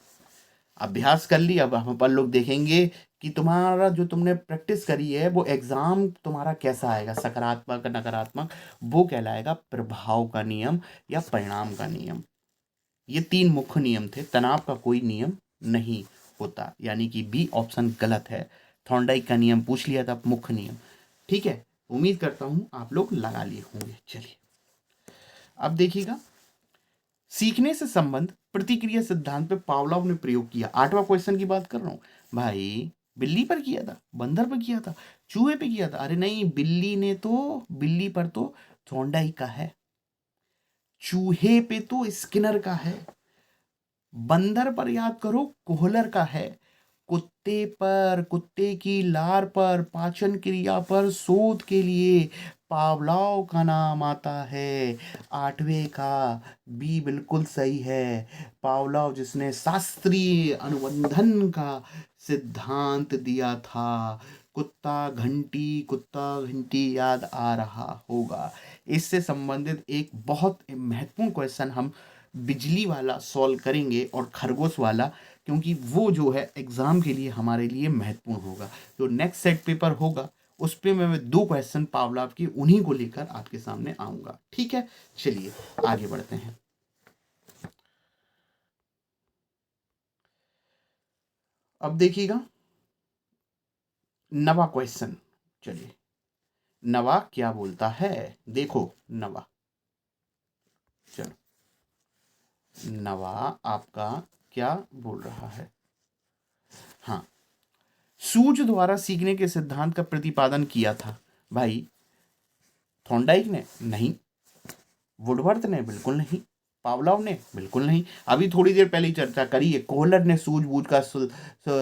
[SPEAKER 1] अभ्यास कर लिया, अब हम अपन लोग देखेंगे कि तुम्हारा जो तुमने प्रैक्टिस करी है वो एग्जाम तुम्हारा कैसा आएगा, सकारात्मक नकारात्मक, वो कहलाएगा प्रभाव का नियम या परिणाम का नियम। ये 3 मुख्य नियम थे, तनाव का कोई नियम नहीं होता, यानी कि बी ऑप्शन गलत है। थॉर्नडाइक का नियम पूछ लिया था, मुख्य नियम। ठीक है, उम्मीद करता हूं आप लोग लगा लिए होंगे। चलिए अब देखिएगा, सीखने से संबंध प्रतिक्रिया सिद्धांत पे पावलोव ने प्रयोग किया। 8वां क्वेश्चन की बात कर रहा हूं भाई। बिल्ली पर किया था, बंदर पर किया था, चूहे पे किया था? अरे नहीं, बिल्ली पर तो थॉर्नडाइक का है, चूहे पे तो स्किनर का है, बंदर पर याद करो कोहलर का है, कुत्ते पर, कुत्ते की लार पर, पाचन क्रिया पर शोध के लिए पावलोव का नाम आता है। 8वें का बी बिल्कुल सही है। पावलोव जिसने शास्त्रीय अनुबंधन का सिद्धांत दिया था। कुत्ता घंटी याद आ रहा होगा। इससे संबंधित एक बहुत महत्वपूर्ण क्वेश्चन हम बिजली वाला सॉल्व करेंगे और खरगोश वाला, क्योंकि वो जो है एग्जाम के लिए हमारे लिए महत्वपूर्ण होगा। जो नेक्स्ट सेट पेपर होगा उस पे मैं 2 क्वेश्चन पावलोव की उन्हीं को लेकर आपके सामने आऊंगा। ठीक है, चलिए आगे बढ़ते हैं। अब देखिएगा नवा क्वेश्चन। चलिए नवा क्या बोलता है, देखो नवा, चलो नवा आपका क्या बोल रहा है। हाँ, सूझ द्वारा सीखने के सिद्धांत का प्रतिपादन किया था। भाई थॉर्नडाइक ने नहीं, वुडवर्थ ने बिल्कुल नहीं, पावलोव ने बिल्कुल नहीं। अभी थोड़ी देर पहले ही चर्चा करी है, कोहलर ने सूझबूझ का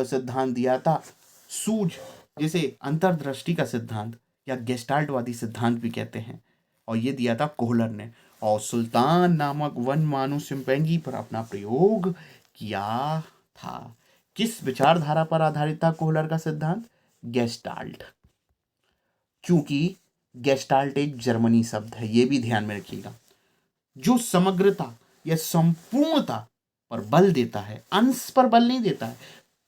[SPEAKER 1] सिद्धांत दिया था। सूझ जिसे अंतर्दृष्टि का सिद्धांत या गेस्टाल्टवादी सिद्धांत भी कहते हैं, और ये दिया था कोहलर ने। और सुल्तान नामक वन मानव चिंपैंजी पर अपना प्रयोग किया था। किस विचारधारा पर आधारित था कोहलर का सिद्धांत? गेस्टाल्ट। क्योंकि गेस्टाल्ट एक जर्मनी शब्द है, ये भी ध्यान में रखिएगा, जो समग्रता या संपूर्णता पर बल देता है, अंश पर बल नहीं देता है,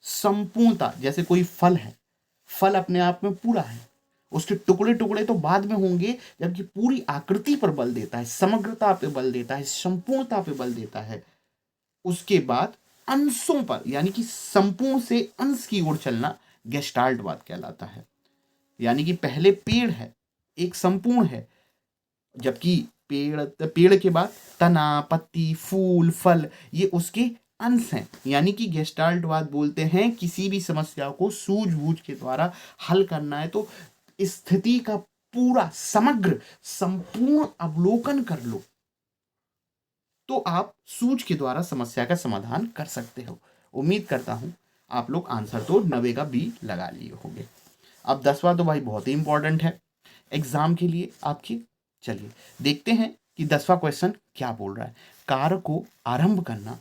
[SPEAKER 1] संपूर्णता। जैसे कोई फल है, फल अपने आप में पूरा है, उसके टुकड़े टुकड़े तो बाद में होंगे, जबकि पूरी आकृति पर बल देता है, समग्रता पे बल देता है, संपूर्णता पे बल देता है। उसके बाद अंशों पर, यानी कि संपूर्ण से अंश की ओर चलना गेस्टाल्टवाद कहलाता है। यानी कि पहले पेड़ है, एक संपूर्ण है, जबकि पेड़ के बाद तना, पत्ती, फूल, फल, ये उसके अंश हैं। यानी कि गेस्टाल्टवाद बोलते हैं किसी भी समस्या को सूझबूझ के द्वारा हल करना है तो स्थिति का पूरा समग्र संपूर्ण अवलोकन कर लो, तो आप सूझ के द्वारा समस्या का समाधान कर सकते हो। उम्मीद करता हूं आप लोग आंसर तो 90 का बी लगा लिए होंगे। अब 10वां तो भाई बहुत ही इंपॉर्टेंट है एग्जाम के लिए आपकी। चलिए देखते हैं कि 10वां क्वेश्चन क्या बोल रहा है। कार्य को आरंभ करना,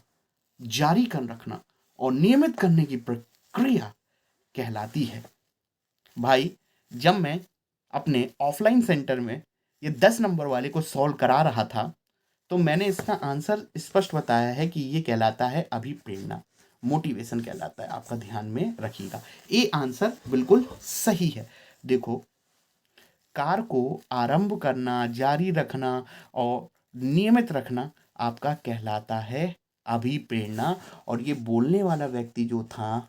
[SPEAKER 1] जारी कर रखना और नियमित करने की प्रक्रिया कहलाती है। भाई जब मैं अपने ऑफलाइन सेंटर में ये 10 नंबर वाले को सॉल्व करा रहा था, तो मैंने इसका आंसर स्पष्ट बताया है कि ये कहलाता है अभिप्रेरणा, मोटिवेशन कहलाता है। आपका ध्यान में रखिएगा, ये आंसर बिल्कुल सही है। देखो, कार्य को आरंभ करना, जारी रखना और नियमित रखना आपका कहलाता है अभिप्रेरणा। और ये बोलने वाला व्यक्ति जो था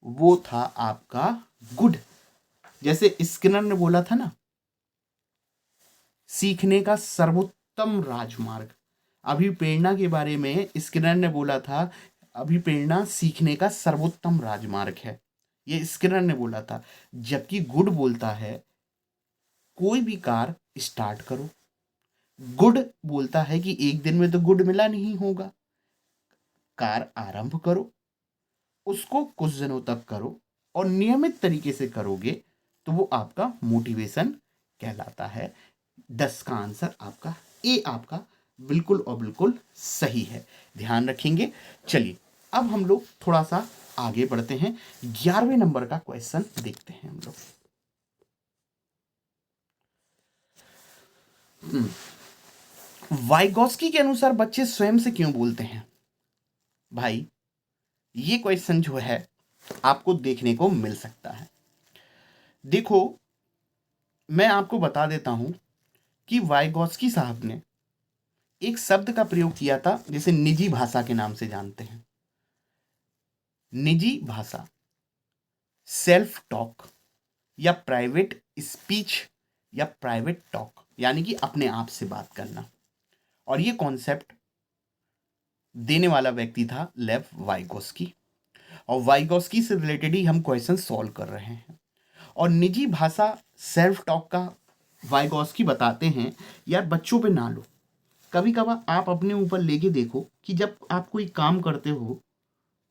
[SPEAKER 1] वो था आपका गुड। जैसे स्किनर ने बोला था ना, सीखने का सर्वोत्तम राजमार्ग, अभिप्रेरणा के बारे में स्किनर ने बोला था अभिप्रेरणा सीखने का सर्वोत्तम राजमार्ग है, ये स्किनर ने बोला था। जबकि गुड बोलता है कोई भी कार्य स्टार्ट करो। गुड बोलता है कि एक दिन में तो गुड मिला नहीं होगा, कार्य आरंभ करो, उसको कुछ दिनों तक करो और नियमित तरीके से करोगे तो वो आपका मोटिवेशन कहलाता है। 10 का आंसर आपका ए, आपका बिल्कुल और बिल्कुल सही है, ध्यान रखेंगे। चलिए अब हम लोग थोड़ा सा आगे बढ़ते हैं, 11वें नंबर का क्वेश्चन देखते हैं हम लोग। वाइगॉस्की के अनुसार बच्चे स्वयं से क्यों बोलते हैं? भाई ये क्वेश्चन जो है आपको देखने को मिल सकता है। देखो, मैं आपको बता देता हूं कि वाइगॉस्की साहब ने एक शब्द का प्रयोग किया था जिसे निजी भाषा के नाम से जानते हैं। निजी भाषा, सेल्फ टॉक या प्राइवेट स्पीच या प्राइवेट टॉक, यानी कि अपने आप से बात करना। और ये कॉन्सेप्ट देने वाला व्यक्ति था लेव वाइगोस्की, और वाइगोस्की से रिलेटेड ही हम क्वेश्चन सॉल्व कर रहे हैं। और निजी भाषा, सेल्फ टॉक का वाइगोस्की बताते हैं, यार बच्चों पे ना लो, कभी कभार आप अपने ऊपर लेके देखो कि जब आप कोई काम करते हो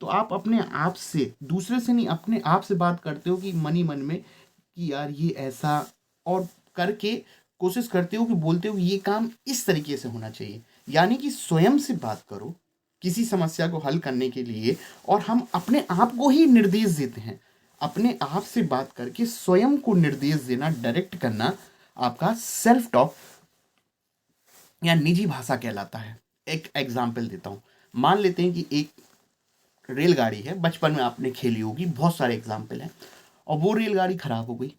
[SPEAKER 1] तो आप अपने आप से, दूसरे से नहीं, अपने आप से बात करते हो कि मन ही मन में कि यार ये ऐसा, और करके कोशिश करते हो कि बोलते हो ये काम इस तरीके से होना चाहिए। यानी कि स्वयं से बात करो किसी समस्या को हल करने के लिए, और हम अपने आप को ही निर्देश देते हैं। अपने आप से बात करके स्वयं को निर्देश देना, डायरेक्ट करना, आपका सेल्फ टॉक या निजी भाषा कहलाता है। एक एग्जाम्पल देता हूँ। मान लेते हैं कि एक रेलगाड़ी है, बचपन में आपने खेली होगी, बहुत सारे एग्जाम्पल हैं, और वो रेलगाड़ी खराब हो गई,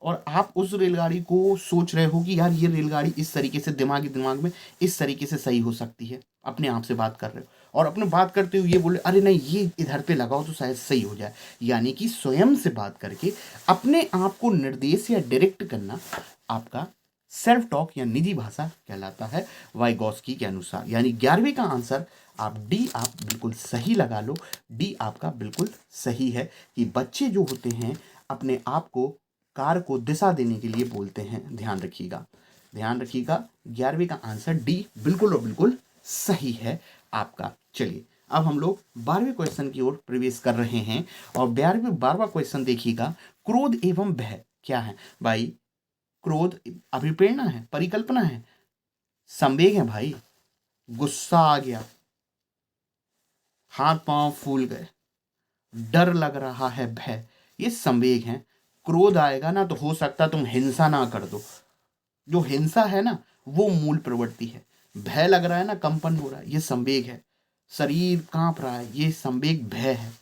[SPEAKER 1] और आप उस रेलगाड़ी को सोच रहे हो कि यार ये रेलगाड़ी इस तरीके से दिमाग में इस तरीके से सही हो सकती है। अपने आप से बात कर रहे हो और अपने बात करते हुए ये बोले अरे नहीं ये इधर पे लगाओ तो शायद सही हो जाए। यानी कि स्वयं से बात करके अपने आप को निर्देश या डायरेक्ट करना आपका सेल्फ टॉक या निजी भाषा कहलाता है वाइगोस्की के अनुसार। यानी 11वीं का आंसर आप डी आप बिल्कुल सही लगा लो। डी आपका बिल्कुल सही है कि बच्चे जो होते हैं अपने आप को, कार को दिशा देने के लिए बोलते हैं। ध्यान रखिएगा, ध्यान रखिएगा, 11वीं का आंसर डी बिल्कुल और बिल्कुल सही है आपका। चलिए अब हम लोग 12वें क्वेश्चन की ओर प्रवेश कर रहे हैं, और 12वां क्वेश्चन देखिएगा, क्रोध एवं भय क्या है भाई? क्रोध अभिप्रेरणा है, परिकल्पना है, संवेग है भाई। गुस्सा आ गया, हाथ पांव फूल गए, डर लग रहा है, भय, ये संवेग है। क्रोध आएगा ना तो हो सकता तुम हिंसा ना कर दो, जो हिंसा है ना वो मूल प्रवृत्ति है। भय लग रहा है ना, कंपन हो रहा है, ये संवेग है। शरीर कांप रहा है, ये संवेग भय है।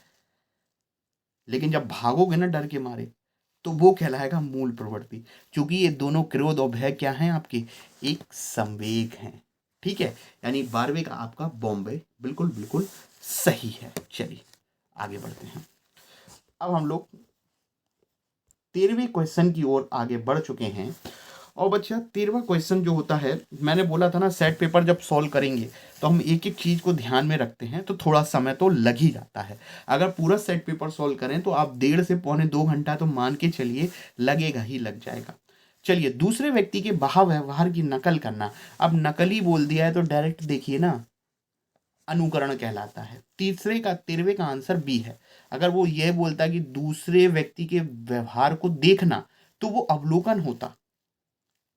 [SPEAKER 1] लेकिन जब भागोगे ना डर के मारे तो वो कहलाएगा मूल प्रवृत्ति, क्योंकि ये दोनों क्रोध और भय क्या हैं आपके, एक संवेग हैं। ठीक है, यानी 12वें का आपका बॉम्बे बिल्कुल बिल्कुल सही है। चलिए आगे बढ़ते हैं। अब हम लोग 13वें क्वेश्चन की ओर आगे बढ़ चुके हैं। और बच्चा 13वां क्वेश्चन जो होता है, मैंने बोला था ना सेट पेपर जब सॉल्व करेंगे तो हम एक एक चीज़ को ध्यान में रखते हैं तो थोड़ा समय तो लग ही जाता है। अगर पूरा सेट पेपर सॉल्व करें तो आप 1.5 से पौने 2 घंटा तो मान के चलिए लगेगा ही लग जाएगा। चलिए, दूसरे व्यक्ति के भाव व्यवहार की नकल करना। अब नकली बोल दिया है तो डायरेक्ट देखिए ना, अनुकरण कहलाता है। 13वें का आंसर बी है। अगर वो ये बोलता कि दूसरे व्यक्ति के व्यवहार को देखना तो वो अवलोकन होता,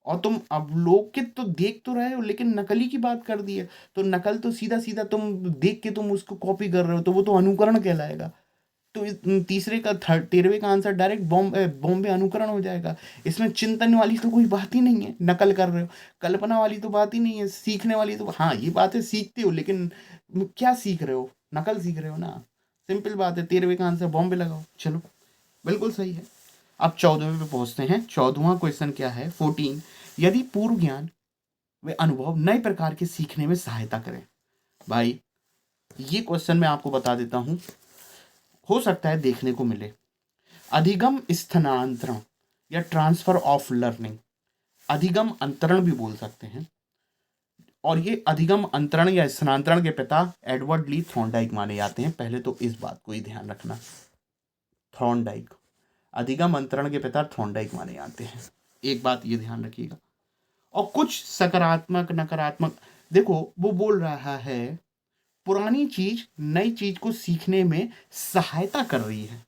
[SPEAKER 1] और तुम अवलोकित तो देख तो रहे हो लेकिन नकली की बात कर दी है, तो नकल तो सीधा सीधा तुम देख के तुम उसको कॉपी कर रहे हो, तो वो तो अनुकरण कहलाएगा। तो तीसरे का 13वें का आंसर डायरेक्ट बॉम्बे अनुकरण हो जाएगा। इसमें चिंतन वाली तो कोई बात ही नहीं है, नकल कर रहे हो। कल्पना वाली तो बात ही नहीं है, सीखने वाली तो हाँ ये बात है, सीखते हो लेकिन क्या सीख रहे हो, नकल सीख रहे हो ना। सिंपल बात है, 13वें का आंसर बॉम्बे लगाओ। चलो बिल्कुल सही है। अब 14वें पे पहुंचते हैं। 14वां क्वेश्चन क्या है, 14, यदि पूर्व ज्ञान व अनुभव नए प्रकार के सीखने में सहायता करें। भाई ये क्वेश्चन मैं आपको बता देता हूं, हो सकता है देखने को मिले। अधिगम स्थानांतरण या ट्रांसफर ऑफ लर्निंग, अधिगम अंतरण भी बोल सकते हैं। और ये अधिगम अंतरण या स्थानांतरण के पिता एडवर्ड ली थॉर्नडाइक माने जाते हैं। पहले तो इस बात को ही ध्यान रखना, थॉर्नडाइक, अधिगम अंतरण के पिता थॉर्नडाइक माने जाते हैं, एक बात ये ध्यान रखिएगा। और कुछ सकारात्मक नकारात्मक, देखो वो बोल रहा है पुरानी चीज नई चीज को सीखने में सहायता कर रही है,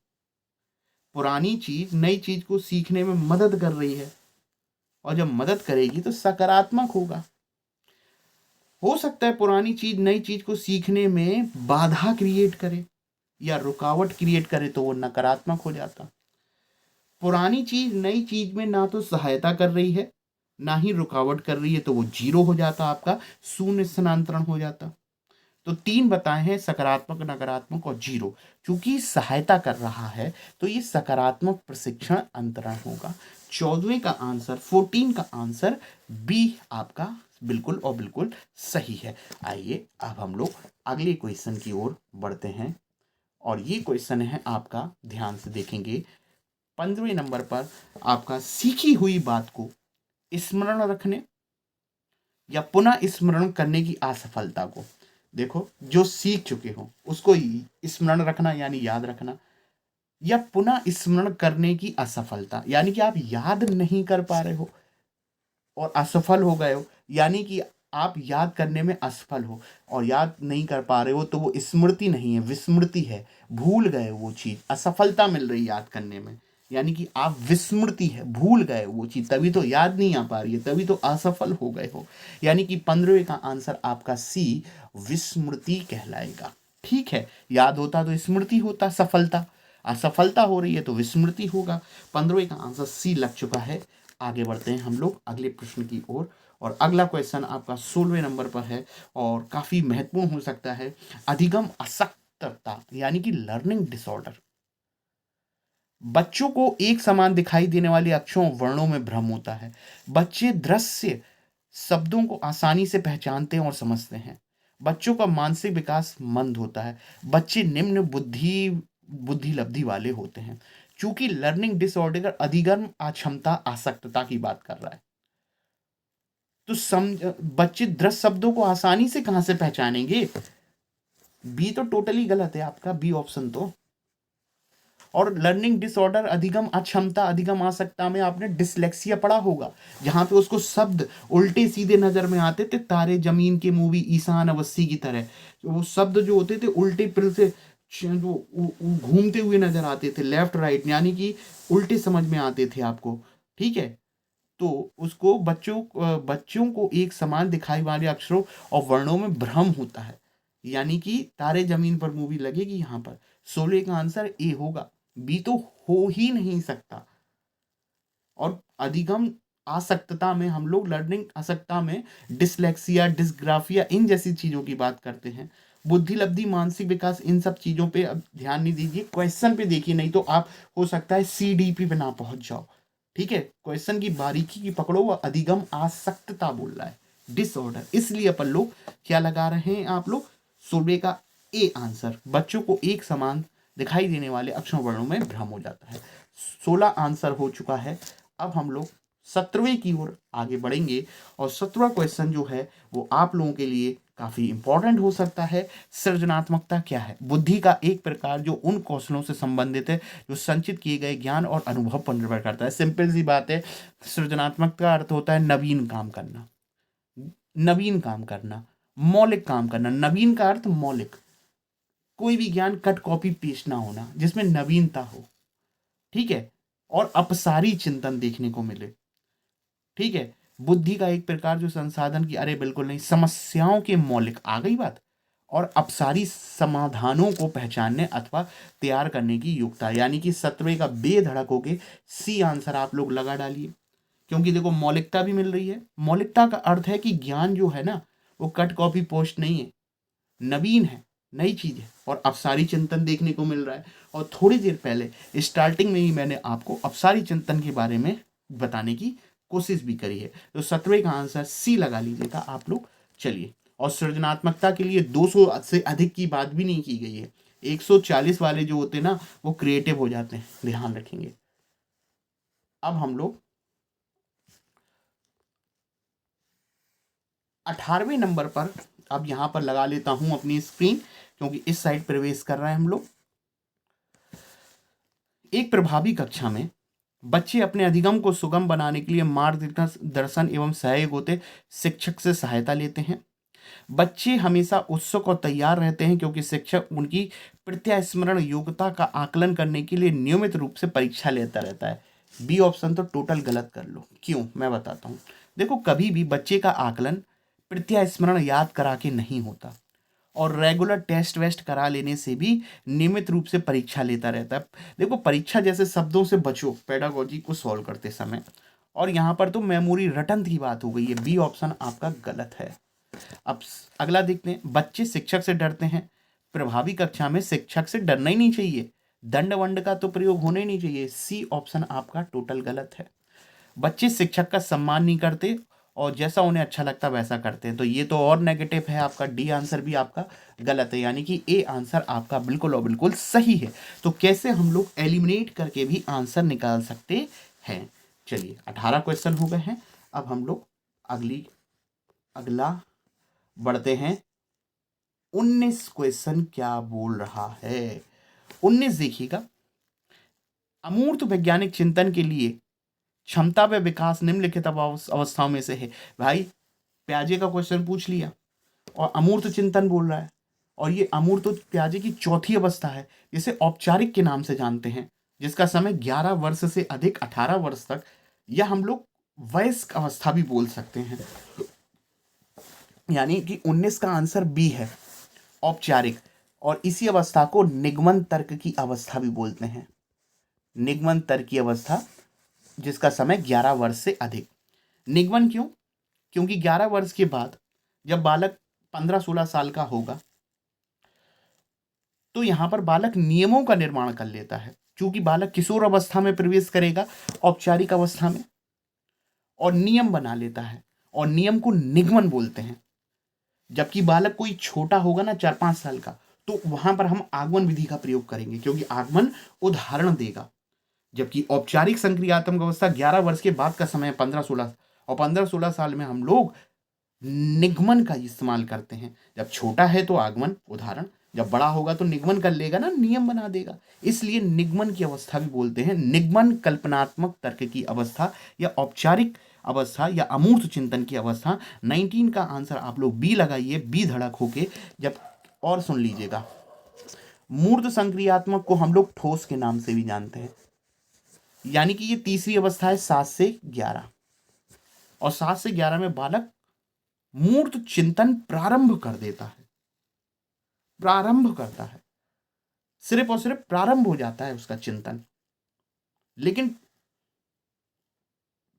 [SPEAKER 1] पुरानी चीज नई चीज को सीखने में मदद कर रही है, और जब मदद करेगी तो सकारात्मक होगा। हो सकता है पुरानी चीज नई चीज को सीखने में बाधा क्रिएट करे या रुकावट क्रिएट करे तो वो नकारात्मक हो जाता। पुरानी चीज नई चीज में ना तो सहायता कर रही है ना ही रुकावट कर रही है, तो वो जीरो हो जाता, आपका शून्य स्थानांतरण हो जाता। तो 3 बताए हैं, सकारात्मक, नकारात्मक और 0। चूंकि सहायता कर रहा है तो ये सकारात्मक प्रशिक्षण अंतरण होगा। 14वें का आंसर, 14 का आंसर बी आपका बिल्कुल और बिल्कुल सही है। आइए अब हम लोग अगले क्वेश्चन की ओर बढ़ते हैं, और ये क्वेश्चन है आपका, ध्यान से देखेंगे, 15वें नंबर पर आपका, सीखी हुई बात को स्मरण रखने या पुनः स्मरण करने की असफलता को। देखो, जो सीख चुके हो उसको स्मरण रखना यानी याद रखना, या पुनः स्मरण करने की असफलता यानी कि आप याद नहीं कर पा रहे हो और असफल हो गए हो, यानी कि आप याद करने में असफल हो और याद नहीं कर पा रहे हो, तो वो स्मृति नहीं है, विस्मृति है। भूल गए वो चीज, असफलता मिल रही याद करने में, यानी कि आप विस्मृति है, भूल गए वो चीज, तभी तो याद नहीं आ पा रही है, तभी तो असफल हो गए हो। यानी कि 15वें का आंसर आपका सी विस्मृति कहलाएगा। ठीक है, याद होता तो स्मृति होता, सफलता, असफलता हो रही है तो विस्मृति होगा। 15वें का आंसर सी लग चुका है। आगे बढ़ते हैं हम लोग अगले प्रश्न की ओर, और अगला क्वेश्चन आपका 16वें नंबर पर है और काफी महत्वपूर्ण हो सकता है। अधिगम अशक्तता यानी कि लर्निंग डिसऑर्डर। बच्चों को एक समान दिखाई देने वाले अक्षरों वर्णों में भ्रम होता है। बच्चे दृश्य शब्दों को आसानी से पहचानते हैं और समझते हैं। बच्चों का मानसिक विकास मंद होता है। बच्चे निम्न बुद्धि लब्धि वाले होते हैं। चूंकि लर्निंग डिसऑर्डर अधिगम अक्षमता आसक्तता की बात कर रहा है, तो बच्चे दृश्य शब्दों को आसानी से कहां से पहचानेंगे? बी तो टोटली गलत है आपका, बी ऑप्शन तो। और लर्निंग डिसऑर्डर अधिगम अक्षमता अधिगम आसक्ता में आपने डिसलेक्सिया पढ़ा होगा, जहां पे उसको शब्द उल्टे सीधे नजर में आते थे, तारे जमीन के मूवी ईशान अवस्थी की तरह। वो शब्द जो होते थे उल्टे फिर से जो घूमते हुए नजर आते थे, लेफ्ट राइट, यानी कि उल्टे समझ में आते थे आपको। ठीक है, तो उसको बच्चों को एक समान दिखाई वाले अक्षरों और वर्णों में भ्रम होता है, यानी कि तारे जमीन पर मूवी लगेगी यहाँ पर। 16 का आंसर ए होगा, बी तो हो ही नहीं सकता। और अधिगम आसक्तता में हम लोग लर्निंग आसक्ता में डिसलेक्सिया, डिसग्राफिया, इन जैसी चीजों की बात करते हैं। बुद्धि लब्धि, मानसिक विकास, इन सब चीजों पे अब ध्यान नहीं दीजिए, क्वेश्चन पे देखिए, नहीं तो आप हो सकता है सीडीपी पे ना पहुंच जाओ। ठीक है, क्वेश्चन की बारीकी की पकड़ो, वह अधिगम आसक्तता बोल रहा है, डिसऑर्डर, इसलिए अपन लोग क्या लगा रहे हैं आप लोग, 16 का ए आंसर। बच्चों को एक समान दिखाई देने वाले अक्षरों वर्णों में भ्रम हो जाता है। 16 आंसर हो चुका है। अब हम लोग 17वें की ओर आगे बढ़ेंगे, और 17वां क्वेश्चन जो है वो आप लोगों के लिए काफी इंपॉर्टेंट हो सकता है। सृजनात्मकता क्या है? बुद्धि का एक प्रकार जो उन कौशलों से संबंधित है जो संचित किए गए ज्ञान और अनुभव पर निर्भर करता है। सिंपल सी बात है, सृजनात्मक का अर्थ होता है नवीन काम करना, नवीन काम करना, मौलिक काम करना। नवीन का अर्थ मौलिक, कोई भी ज्ञान कट कॉपी पेस्ट ना होना, जिसमें नवीनता हो। ठीक है, और अपसारी चिंतन देखने को मिले। ठीक है, बुद्धि का एक प्रकार जो संसाधन की, अरे बिल्कुल नहीं, समस्याओं के मौलिक, आ गई बात, और अपसारी समाधानों को पहचानने अथवा तैयार करने की योग्यता, यानी कि 17वें का बेधड़क होके सी आंसर आप लोग लगा डालिए। क्योंकि देखो, मौलिकता भी मिल रही है। मौलिकता का अर्थ है कि ज्ञान जो है ना, वो कट कॉपी पोस्ट नहीं है, नवीन है, नई चीज है, और अपसारी चिंतन देखने को मिल रहा है। और थोड़ी देर पहले स्टार्टिंग में ही मैंने आपको अपसारी चिंतन के बारे में बताने की कोशिश भी करी है। तो 17वें का आंसर सी लगा लीजिएगा आप लोग। चलिए, और सृजनात्मकता के लिए 200 से अधिक की बात भी नहीं की गई है। 140 वाले जो होते हैं ना, वो क्रिएटिव हो जाते हैं, ध्यान रखेंगे। अब हम लोग 18वें नंबर पर, अब यहां पर लगा लेता हूं अपनी स्क्रीन, क्योंकि इस साइड प्रवेश कर रहे हैं हम लोग। एक प्रभावी कक्षा में बच्चे अपने अधिगम को सुगम बनाने के लिए मार्गदर्शन एवं सहयोग होते शिक्षक से सहायता लेते हैं। बच्चे हमेशा उत्सुक और तैयार रहते हैं, क्योंकि शिक्षक उनकी प्रत्यास्मरण योग्यता का आकलन करने के लिए नियमित रूप से परीक्षा लेता रहता है। बी ऑप्शन तो टोटल गलत कर लो, क्यों मैं बताता हूँ। देखो, कभी भी बच्चे का आकलन प्रत्यास्मरण याद करा के नहीं होता, और रेगुलर टेस्ट वेस्ट करा लेने से भी नियमित रूप से परीक्षा लेता रहता है। देखो, परीक्षा जैसे शब्दों से बचो पेडागोजी को सॉल्व करते समय, और यहाँ पर तो मेमोरी रटन की बात हो गई है। बी ऑप्शन आपका गलत है। अब अगला देखते हैं, बच्चे शिक्षक से डरते हैं। प्रभावी कक्षा में शिक्षक से डरना ही नहीं चाहिए, दंड वंड का तो प्रयोग होना ही नहीं चाहिए। सी ऑप्शन आपका टोटल गलत है। बच्चे शिक्षक का सम्मान नहीं करते और जैसा उन्हें अच्छा लगता वैसा करते हैं, तो ये तो और नेगेटिव है आपका। डी आंसर भी आपका गलत है, यानी कि ए आंसर आपका बिल्कुल और बिल्कुल सही है। तो कैसे हम लोग एलिमिनेट करके भी आंसर निकाल सकते हैं। चलिए 18 क्वेश्चन हो गए हैं। अब हम लोग अगला बढ़ते हैं। 19 क्वेश्चन क्या बोल रहा है। 19 देखिएगा, अमूर्त वैज्ञानिक चिंतन के लिए क्षमता व विकास निम्नलिखित अवस्थाओं में से है। भाई प्याजे का क्वेश्चन पूछ लिया और अमूर्त चिंतन बोल रहा है, और ये अमूर्त प्याजे की चौथी अवस्था है जिसे औपचारिक के नाम से जानते हैं, जिसका समय 11 वर्ष से अधिक 18 वर्ष तक, या हम लोग वयस्क अवस्था भी बोल सकते हैं। यानी कि 19 का आंसर बी है, औपचारिक। और इसी अवस्था को निगमन तर्क की अवस्था भी बोलते हैं। निगमन तर्क की अवस्था जिसका समय 11 वर्ष से अधिक। निगमन क्यों? क्योंकि 11 वर्ष के बाद जब बालक 15-16 साल का होगा तो यहां पर बालक नियमों का निर्माण कर लेता है। क्योंकि बालक किशोर अवस्था में प्रवेश करेगा, औपचारिक अवस्था में, और नियम बना लेता है, और नियम को निगमन बोलते हैं। जबकि बालक कोई छोटा होगा ना, 4-5 साल का, तो वहां पर हम आगमन विधि का प्रयोग करेंगे, क्योंकि आगमन उदाहरण देगा। जबकि औपचारिक संक्रियात्मक अवस्था 11 वर्ष के बाद का समय 15-16, और 15-16 साल में हम लोग निगमन का इस्तेमाल करते हैं। जब छोटा है तो आगमन उदाहरण, जब बड़ा होगा तो निगमन कर लेगा ना, नियम बना देगा। इसलिए निगमन की अवस्था भी बोलते हैं। निगमन कल्पनात्मक तर्क की अवस्था या औपचारिक अवस्था या अमूर्त चिंतन की अवस्था। 19 का आंसर आप लोग बी लगाइए, बी धड़क होके। जब और सुन लीजिएगा, मूर्त संक्रियात्मक को हम लोग ठोस के नाम से भी जानते हैं। यानी कि ये तीसरी अवस्था है 7 से 11, और 7 से 11 में बालक मूर्त चिंतन प्रारंभ कर देता है, प्रारंभ करता है, सिर्फ और सिर्फ प्रारंभ हो जाता है उसका चिंतन, लेकिन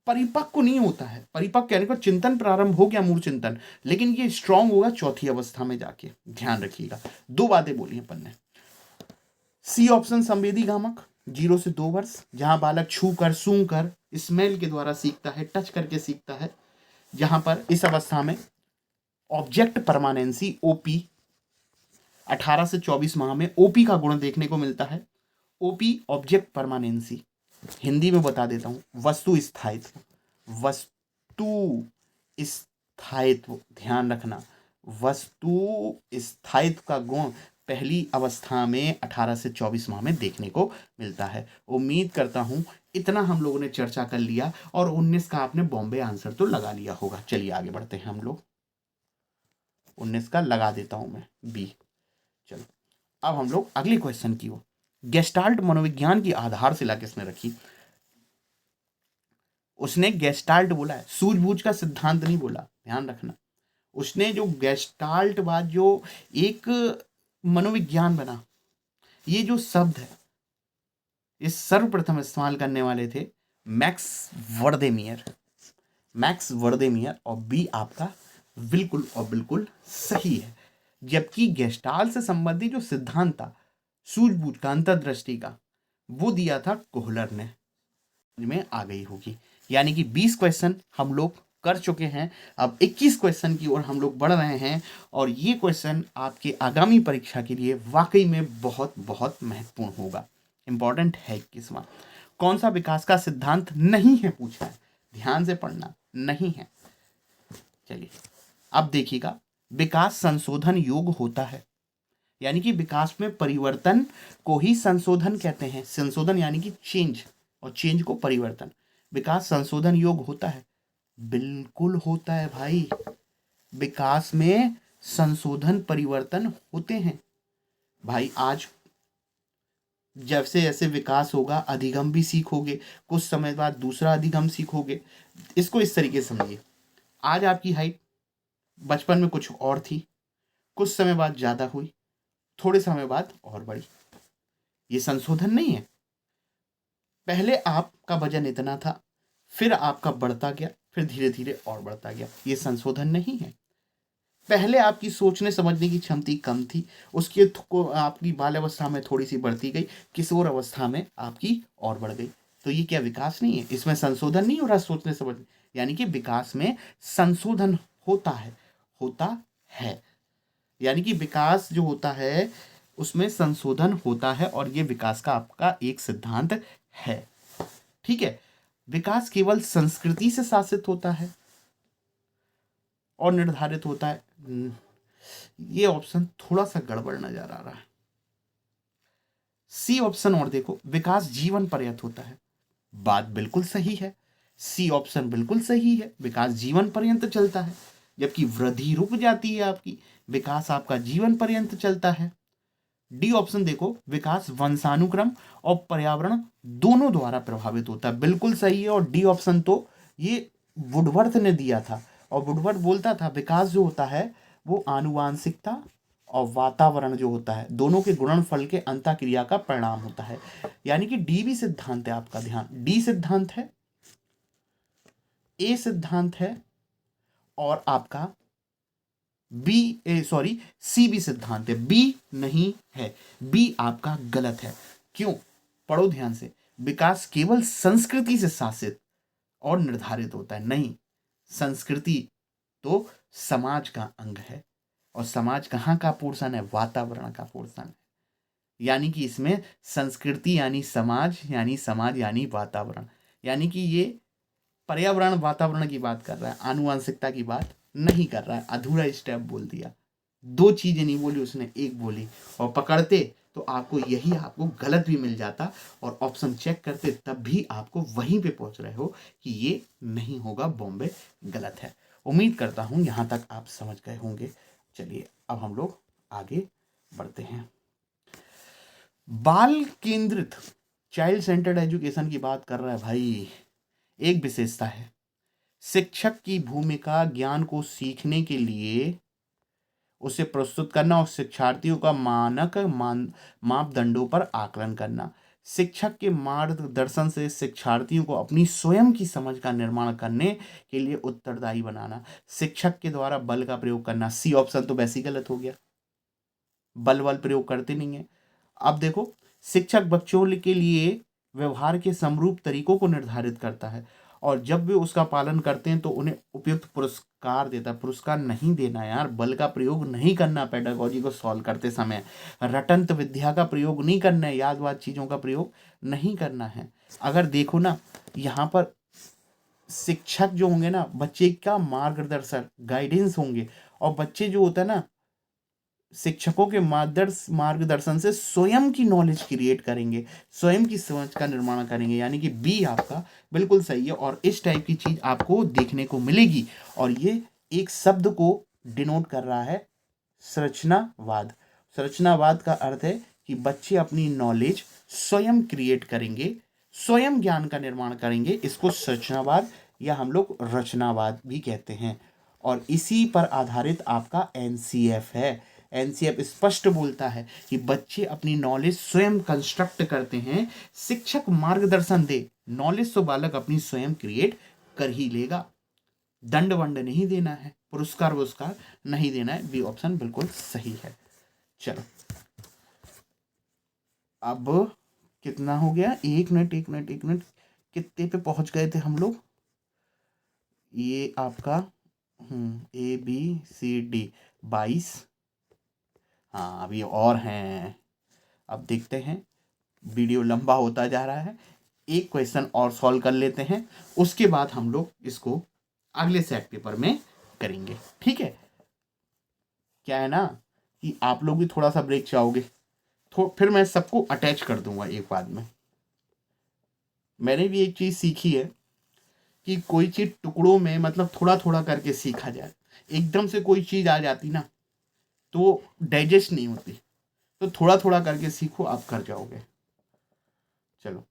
[SPEAKER 1] परिपक्व नहीं होता है। परिपक्व कहने को चिंतन प्रारंभ हो गया, मूर्त चिंतन, लेकिन ये स्ट्रांग होगा चौथी अवस्था में जाके। ध्यान रखिएगा, दो बातें बोली अपन ने। सी ऑप्शन संवेदी गामक 0 से 2 वर्ष, जहां बालक छू कर, सूंघ कर, स्मेल के द्वारा सीखता है, टच करके सीखता है। जहां पर इस अवस्था में ऑब्जेक्ट परमानेंसी ओपी 18 से 24 माह में ओपी का गुण देखने को मिलता है। ओपी ऑब्जेक्ट परमानेंसी, हिंदी में बता देता हूं, वस्तु स्थायित्व। वस्तु स्थायित्व, ध्यान रखना, वस्तु स्थायित्व का गुण पहली अवस्था में 18 से 24 माह में देखने को मिलता है। उम्मीद करता हूं इतना हम लोगों ने चर्चा कर लिया, और 19 का आपने बॉम्बे आंसर तो लगा लिया होगा। चलिए आगे बढ़ते हैं हम लोग। 19 का लगा देता हूं मैं, बी। चलो अब हम लोग अगले क्वेश्चन की ओर। गेस्टाल्ट मनोविज्ञान की आधारशिला किसने रखी? उसने गेस्टाल्ट बोला है, सूझबूझ का सिद्धांत नहीं बोला, ध्यान रखना। उसने जो गेस्टाल्ट बाद जो एक मनोविज्ञान बना, ये जो शब्द है, इस सर्वप्रथम इस्तेमाल करने वाले थे मैक्स वर्देमियर। मैक्स वर्देमियर, और बी आपका बिल्कुल और बिल्कुल सही है। जबकि गेस्टाल्ट से संबंधित जो सिद्धांत था, सूझबूझ का, अंतर्दृष्टि का, वो दिया था कोहलर ने। में आ गई होगी। यानी कि 20 क्वेश्चन हम लोग कर चुके हैं। अब 21 क्वेश्चन की ओर हम लोग बढ़ रहे हैं, और ये क्वेश्चन आपके आगामी परीक्षा के लिए वाकई में बहुत बहुत महत्वपूर्ण होगा। इंपॉर्टेंट है। 21वां, कौन सा विकास का सिद्धांत नहीं है पूछा है, ध्यान से पढ़ना, नहीं है। चलिए अब देखिएगा, विकास संशोधन योग होता है। यानी कि विकास में परिवर्तन को ही संशोधन कहते हैं। संशोधन यानी कि चेंज, और चेंज को परिवर्तन। विकास संशोधन योग होता है, बिल्कुल होता है भाई। विकास में संशोधन परिवर्तन होते हैं भाई। आज जैसे जैसे विकास होगा, अधिगम भी सीखोगे, कुछ समय बाद दूसरा अधिगम सीखोगे। इसको इस तरीके से समझिए, आज आपकी हाइट बचपन में कुछ और थी, कुछ समय बाद ज्यादा हुई, थोड़े समय बाद और बढ़ी। ये संशोधन नहीं है। पहले आपका वजन इतना था, फिर आपका बढ़ता गया, फिर धीरे धीरे और बढ़ता गया। ये संशोधन नहीं है। पहले आपकी सोचने समझने की क्षमता कम थी, उसकी को आपकी बाल्यावस्था में थोड़ी सी बढ़ती गई, किशोर अवस्था में आपकी और बढ़ गई। तो ये क्या विकास नहीं है? इसमें संशोधन नहीं हो रहा सोचने समझने, यानी कि विकास में संशोधन होता है, होता है। यानी कि विकास जो होता है उसमें संशोधन होता है, और ये विकास का आपका एक सिद्धांत है। ठीक है, विकास केवल संस्कृति से शासित होता है और निर्धारित होता है। ये ऑप्शन थोड़ा सा गड़बड़ नजर आ रहा है। सी ऑप्शन और देखो, विकास जीवन पर्यंत होता है। बात बिल्कुल सही है, सी ऑप्शन बिल्कुल सही है, विकास जीवन पर्यंत चलता है, जबकि वृद्धि रुक जाती है आपकी, विकास आपका जीवन पर्यंत चलता है। डी ऑप्शन देखो, विकास वंशानुक्रम और पर्यावरण दोनों द्वारा प्रभावित होता है, बिल्कुल सही है। और डी ऑप्शन तो ये वुडवर्थ ने दिया था, और वुडवर्थ बोलता था विकास जो होता है वो आनुवांशिकता और वातावरण जो होता है दोनों के गुणनफल के अंतःक्रिया का परिणाम होता है। यानी कि डी भी सिद्धांत है, आपका ध्यान, डी सिद्धांत है, ए सिद्धांत है, और आपका सी भी सिद्धांत है। बी नहीं है, बी आपका गलत है। क्यों? पढ़ो ध्यान से। विकास केवल संस्कृति से शासित और निर्धारित होता है, नहीं, संस्कृति तो समाज का अंग है, और समाज कहाँ का पोर्शन है? वातावरण का पोर्शन है। यानी कि इसमें संस्कृति यानी समाज, यानी समाज यानी वातावरण, यानी कि ये पर्यावरण वातावरण की बात कर रहा है, आनुवंशिकता की बात नहीं कर रहा है। अधूरा स्टेप बोल दिया, दो चीजें नहीं बोली उसने, एक बोली, और पकड़ते तो आपको यही आपको गलत भी मिल जाता, और ऑप्शन चेक करते तब भी आपको वहीं पे पहुंच रहे हो कि ये नहीं होगा, बॉम्बे गलत है। उम्मीद करता हूं यहां तक आप समझ गए होंगे। चलिए अब हम लोग आगे बढ़ते हैं। बाल केंद्रित चाइल्ड सेंटर्ड एजुकेशन की बात कर रहा है भाई। एक विशेषता है, शिक्षक की भूमिका ज्ञान को सीखने के लिए उसे प्रस्तुत करना और शिक्षार्थियों का मापदंडों पर आकलन करना। शिक्षक के मार्गदर्शन से शिक्षार्थियों को अपनी स्वयं की समझ का निर्माण करने के लिए उत्तरदायी बनाना। शिक्षक के द्वारा बल का प्रयोग करना, सी ऑप्शन तो वैसे ही गलत हो गया, बल प्रयोग करते नहीं है। अब देखो, शिक्षक बच्चों के लिए व्यवहार के समरूप तरीकों को निर्धारित करता है, और जब वे उसका पालन करते हैं तो उन्हें उपयुक्त पुरस्कार देता है। पुरस्कार नहीं देना यार, बल का प्रयोग नहीं करना, पेडागोजी को सॉल्व करते समय रटंत विद्या का प्रयोग नहीं करना है, यादवाद चीज़ों का प्रयोग नहीं करना है। अगर देखो ना, यहाँ पर शिक्षक जो होंगे ना, बच्चे का मार्गदर्शक गाइडेंस होंगे, और बच्चे जो होता है ना, शिक्षकों के मार्गदर्शन से स्वयं की नॉलेज क्रिएट करेंगे, स्वयं की समझ का निर्माण करेंगे। यानी कि बी आपका बिल्कुल सही है, और इस टाइप की चीज आपको देखने को मिलेगी। और ये एक शब्द को डिनोट कर रहा है, संरचनावाद। संरचनावाद का अर्थ है कि बच्चे अपनी नॉलेज स्वयं क्रिएट करेंगे, स्वयं ज्ञान का निर्माण करेंगे। इसको संरचनावाद या हम लोग रचनावाद भी कहते हैं, और इसी पर आधारित आपका एनसीएफ है। एनसीएफ स्पष्ट बोलता है कि बच्चे अपनी नॉलेज स्वयं कंस्ट्रक्ट करते हैं, शिक्षक मार्गदर्शन दे, नॉलेज तो बालक अपनी स्वयं क्रिएट कर ही लेगा। दंड वंड नहीं देना है, पुरस्कार पुरस्कार नहीं देना है, बी ऑप्शन बिल्कुल सही है। चलो अब कितना हो गया? एक मिनट एक मिनट एक मिनट, कितने पे पहुंच गए थे हम लोग? ये आपका ए बी सी डी 22। हाँ अभी और हैं, अब देखते हैं, वीडियो लंबा होता जा रहा है। एक क्वेश्चन और सॉल्व कर लेते हैं, उसके बाद हम लोग इसको अगले सेट पेपर में करेंगे, ठीक है? क्या है ना कि आप लोग भी थोड़ा सा ब्रेक चाहोगे, फिर मैं सबको अटैच कर दूंगा एक बाद में। मैंने भी एक चीज़ सीखी है कि कोई चीज़ टुकड़ों में, मतलब थोड़ा थोड़ा करके सीखा जाए। एकदम से कोई चीज़ आ जाती ना तो डाइजेस्ट नहीं होती, तो थोड़ा थोड़ा करके सीखो, आप कर जाओगे। चलो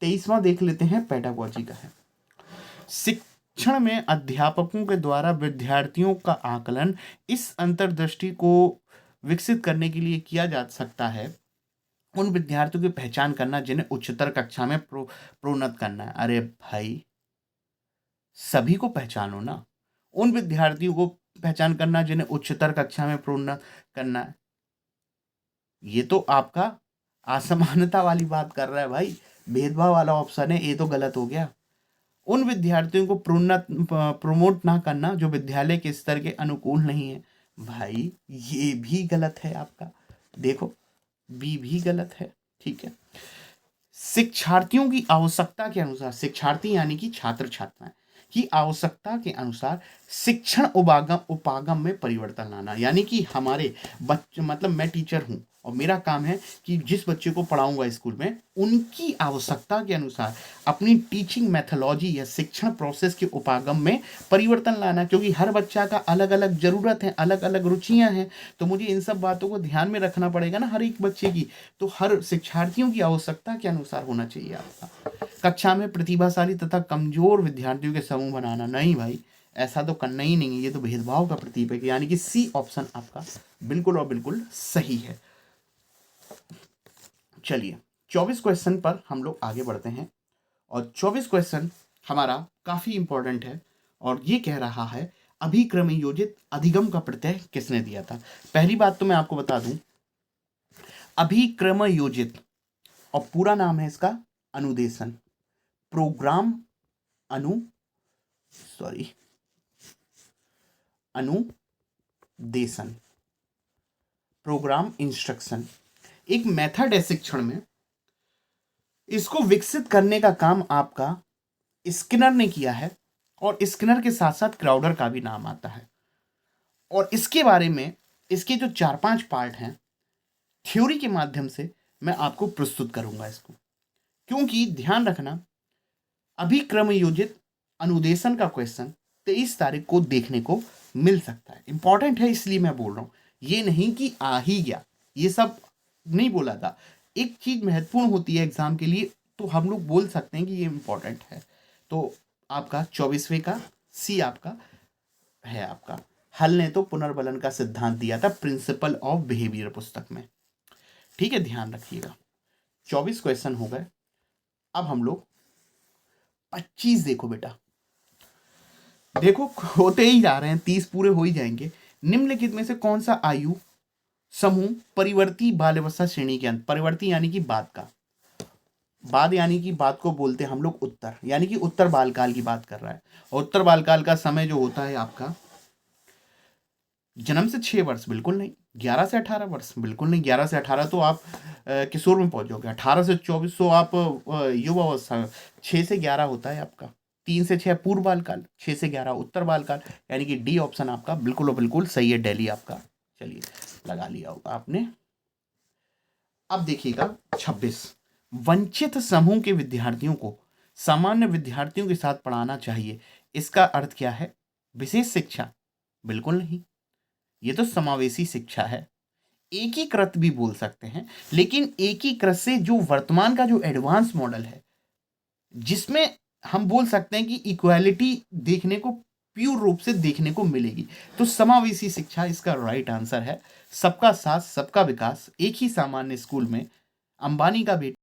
[SPEAKER 1] 23वां देख लेते हैं, पेडागोजी का है। शिक्षण में अध्यापकों के द्वारा विद्यार्थियों का आकलन इस अंतर्दृष्टि को विकसित करने के लिए किया जा सकता है, उन विद्यार्थियों की पहचान करना जिन्हें उच्चतर कक्षा में प्रोन्नत करना है। अरे भाई, सभी को पहचानो ना, उन विद्यार्थियों को पहचान करना जिन्हें उच्चतर कक्षा में प्रोन्नत करना है। ये तो आपका असमानता वाली बात कर रहा है भाई, भेदभाव वाला ऑप्शन है, ये तो गलत हो गया। उन विद्यार्थियों को प्रमोट ना करना जो विद्यालय के स्तर के अनुकूल नहीं है, भाई ये भी गलत है आपका। देखो बी भी गलत है, ठीक है। शिक्षार्थियों की आवश्यकता के अनुसार, शिक्षार्थी यानी कि छात्र छात्राएं की आवश्यकता के अनुसार शिक्षण उपागम में परिवर्तन लाना, यानी कि हमारे बच्चे, मतलब मैं टीचर हूं और मेरा काम है कि जिस बच्चे को पढ़ाऊंगा स्कूल में, उनकी आवश्यकता के अनुसार अपनी टीचिंग मेथोलॉजी या शिक्षण प्रोसेस के उपागम में परिवर्तन लाना, क्योंकि हर बच्चा का अलग अलग ज़रूरत है, अलग अलग रुचियां हैं। तो मुझे इन सब बातों को ध्यान में रखना पड़ेगा ना हर एक बच्चे की। तो हर शिक्षार्थियों की आवश्यकता के अनुसार होना चाहिए आपका। कक्षा में प्रतिभाशाली तथा कमजोर विद्यार्थियों के समूह बनाना, नहीं भाई ऐसा तो करना ही नहीं है, ये तो भेदभाव का प्रतीक है, यानी कि सी ऑप्शन आपका बिल्कुल और बिल्कुल सही है। चलिए 24 क्वेश्चन पर हम लोग आगे बढ़ते हैं, और 24 क्वेश्चन हमारा काफी इंपॉर्टेंट है, और ये कह रहा है अभिक्रम योजित अधिगम का प्रत्यय किसने दिया था। पहली बात तो मैं आपको बता दूं, अभिक्रम योजित और पूरा नाम है इसका अनुदेशन, प्रोग्राम अनुदेशन, प्रोग्राम इंस्ट्रक्शन एक मेथड है शिक्षण में। इसको विकसित करने का काम आपका स्किनर ने किया है, और स्किनर के साथ साथ क्राउडर का भी नाम आता है। और इसके बारे में इसके जो 4-5 पार्ट हैं थ्योरी के माध्यम से मैं आपको प्रस्तुत करूंगा इसको, क्योंकि ध्यान रखना अभिक्रम योजित अनुदेशन का क्वेश्चन 23 तारीख को देखने को मिल सकता है। इंपॉर्टेंट है इसलिए मैं बोल रहा हूं, ये नहीं कि आ ही गया, ये सब नहीं बोला था। एक चीज महत्वपूर्ण होती है एग्जाम के लिए, तो हम लोग बोल सकते हैं कि ये इंपॉर्टेंट है। तो आपका 24वें का सी आपका है। आपका हल ने तो पुनर्बलन का सिद्धांत दिया था प्रिंसिपल ऑफ बिहेवियर पुस्तक में, ठीक है, ध्यान रखिएगा। 24 क्वेश्चन हो गए। अब हम लोग 25 देखो बेटा, देखो होते ही जा रहे हैं, 30 पूरे हो ही जाएंगे। निम्नलिखित में से कौन सा आयु समूह परिवर्ती बाल्यावस्था श्रेणी के अंत, परिवर्ती यानी कि बाद का, बाद यानी कि बाद को बोलते हैं हम लोग उत्तर, यानी कि उत्तर बालकाल की बात कर रहा है। और उत्तर बालकाल का समय जो होता है आपका जन्म से 6 वर्ष, बिल्कुल नहीं। 11 से 18 वर्ष, बिल्कुल नहीं। 11 से 18 तो आप किशोर में पहुंच जाओगे। 18 से 24 तो आप युवा अवस्था। 6 से 11 होता है आपका। 3 से 6 पूर्व बालकाल, 6 से 11 उत्तर बालकाल, यानी कि डी ऑप्शन आपका बिल्कुल और बिल्कुल सही है, दिल्ली आपका। चलिए लगा लिया होगा आपने। अब देखिएगा 26, वंचित समूह के विद्यार्थियों को सामान्य विद्यार्थियों के साथ पढ़ाना चाहिए, इसका अर्थ क्या है? विशेष शिक्षा, बिल्कुल नहीं, ये तो समावेशी शिक्षा है। एकीकृत भी बोल सकते हैं, लेकिन एकीकृत से जो वर्तमान का जो एडवांस मॉडल है, जिसमें हम बोल सकते हैं कि इक्वालिटी देखने को प्योर रूप से देखने को मिलेगी, तो समावेशी शिक्षा इसका राइट आंसर है। सबका साथ सबका विकास, एक ही सामान्य स्कूल में अंबानी का बेटा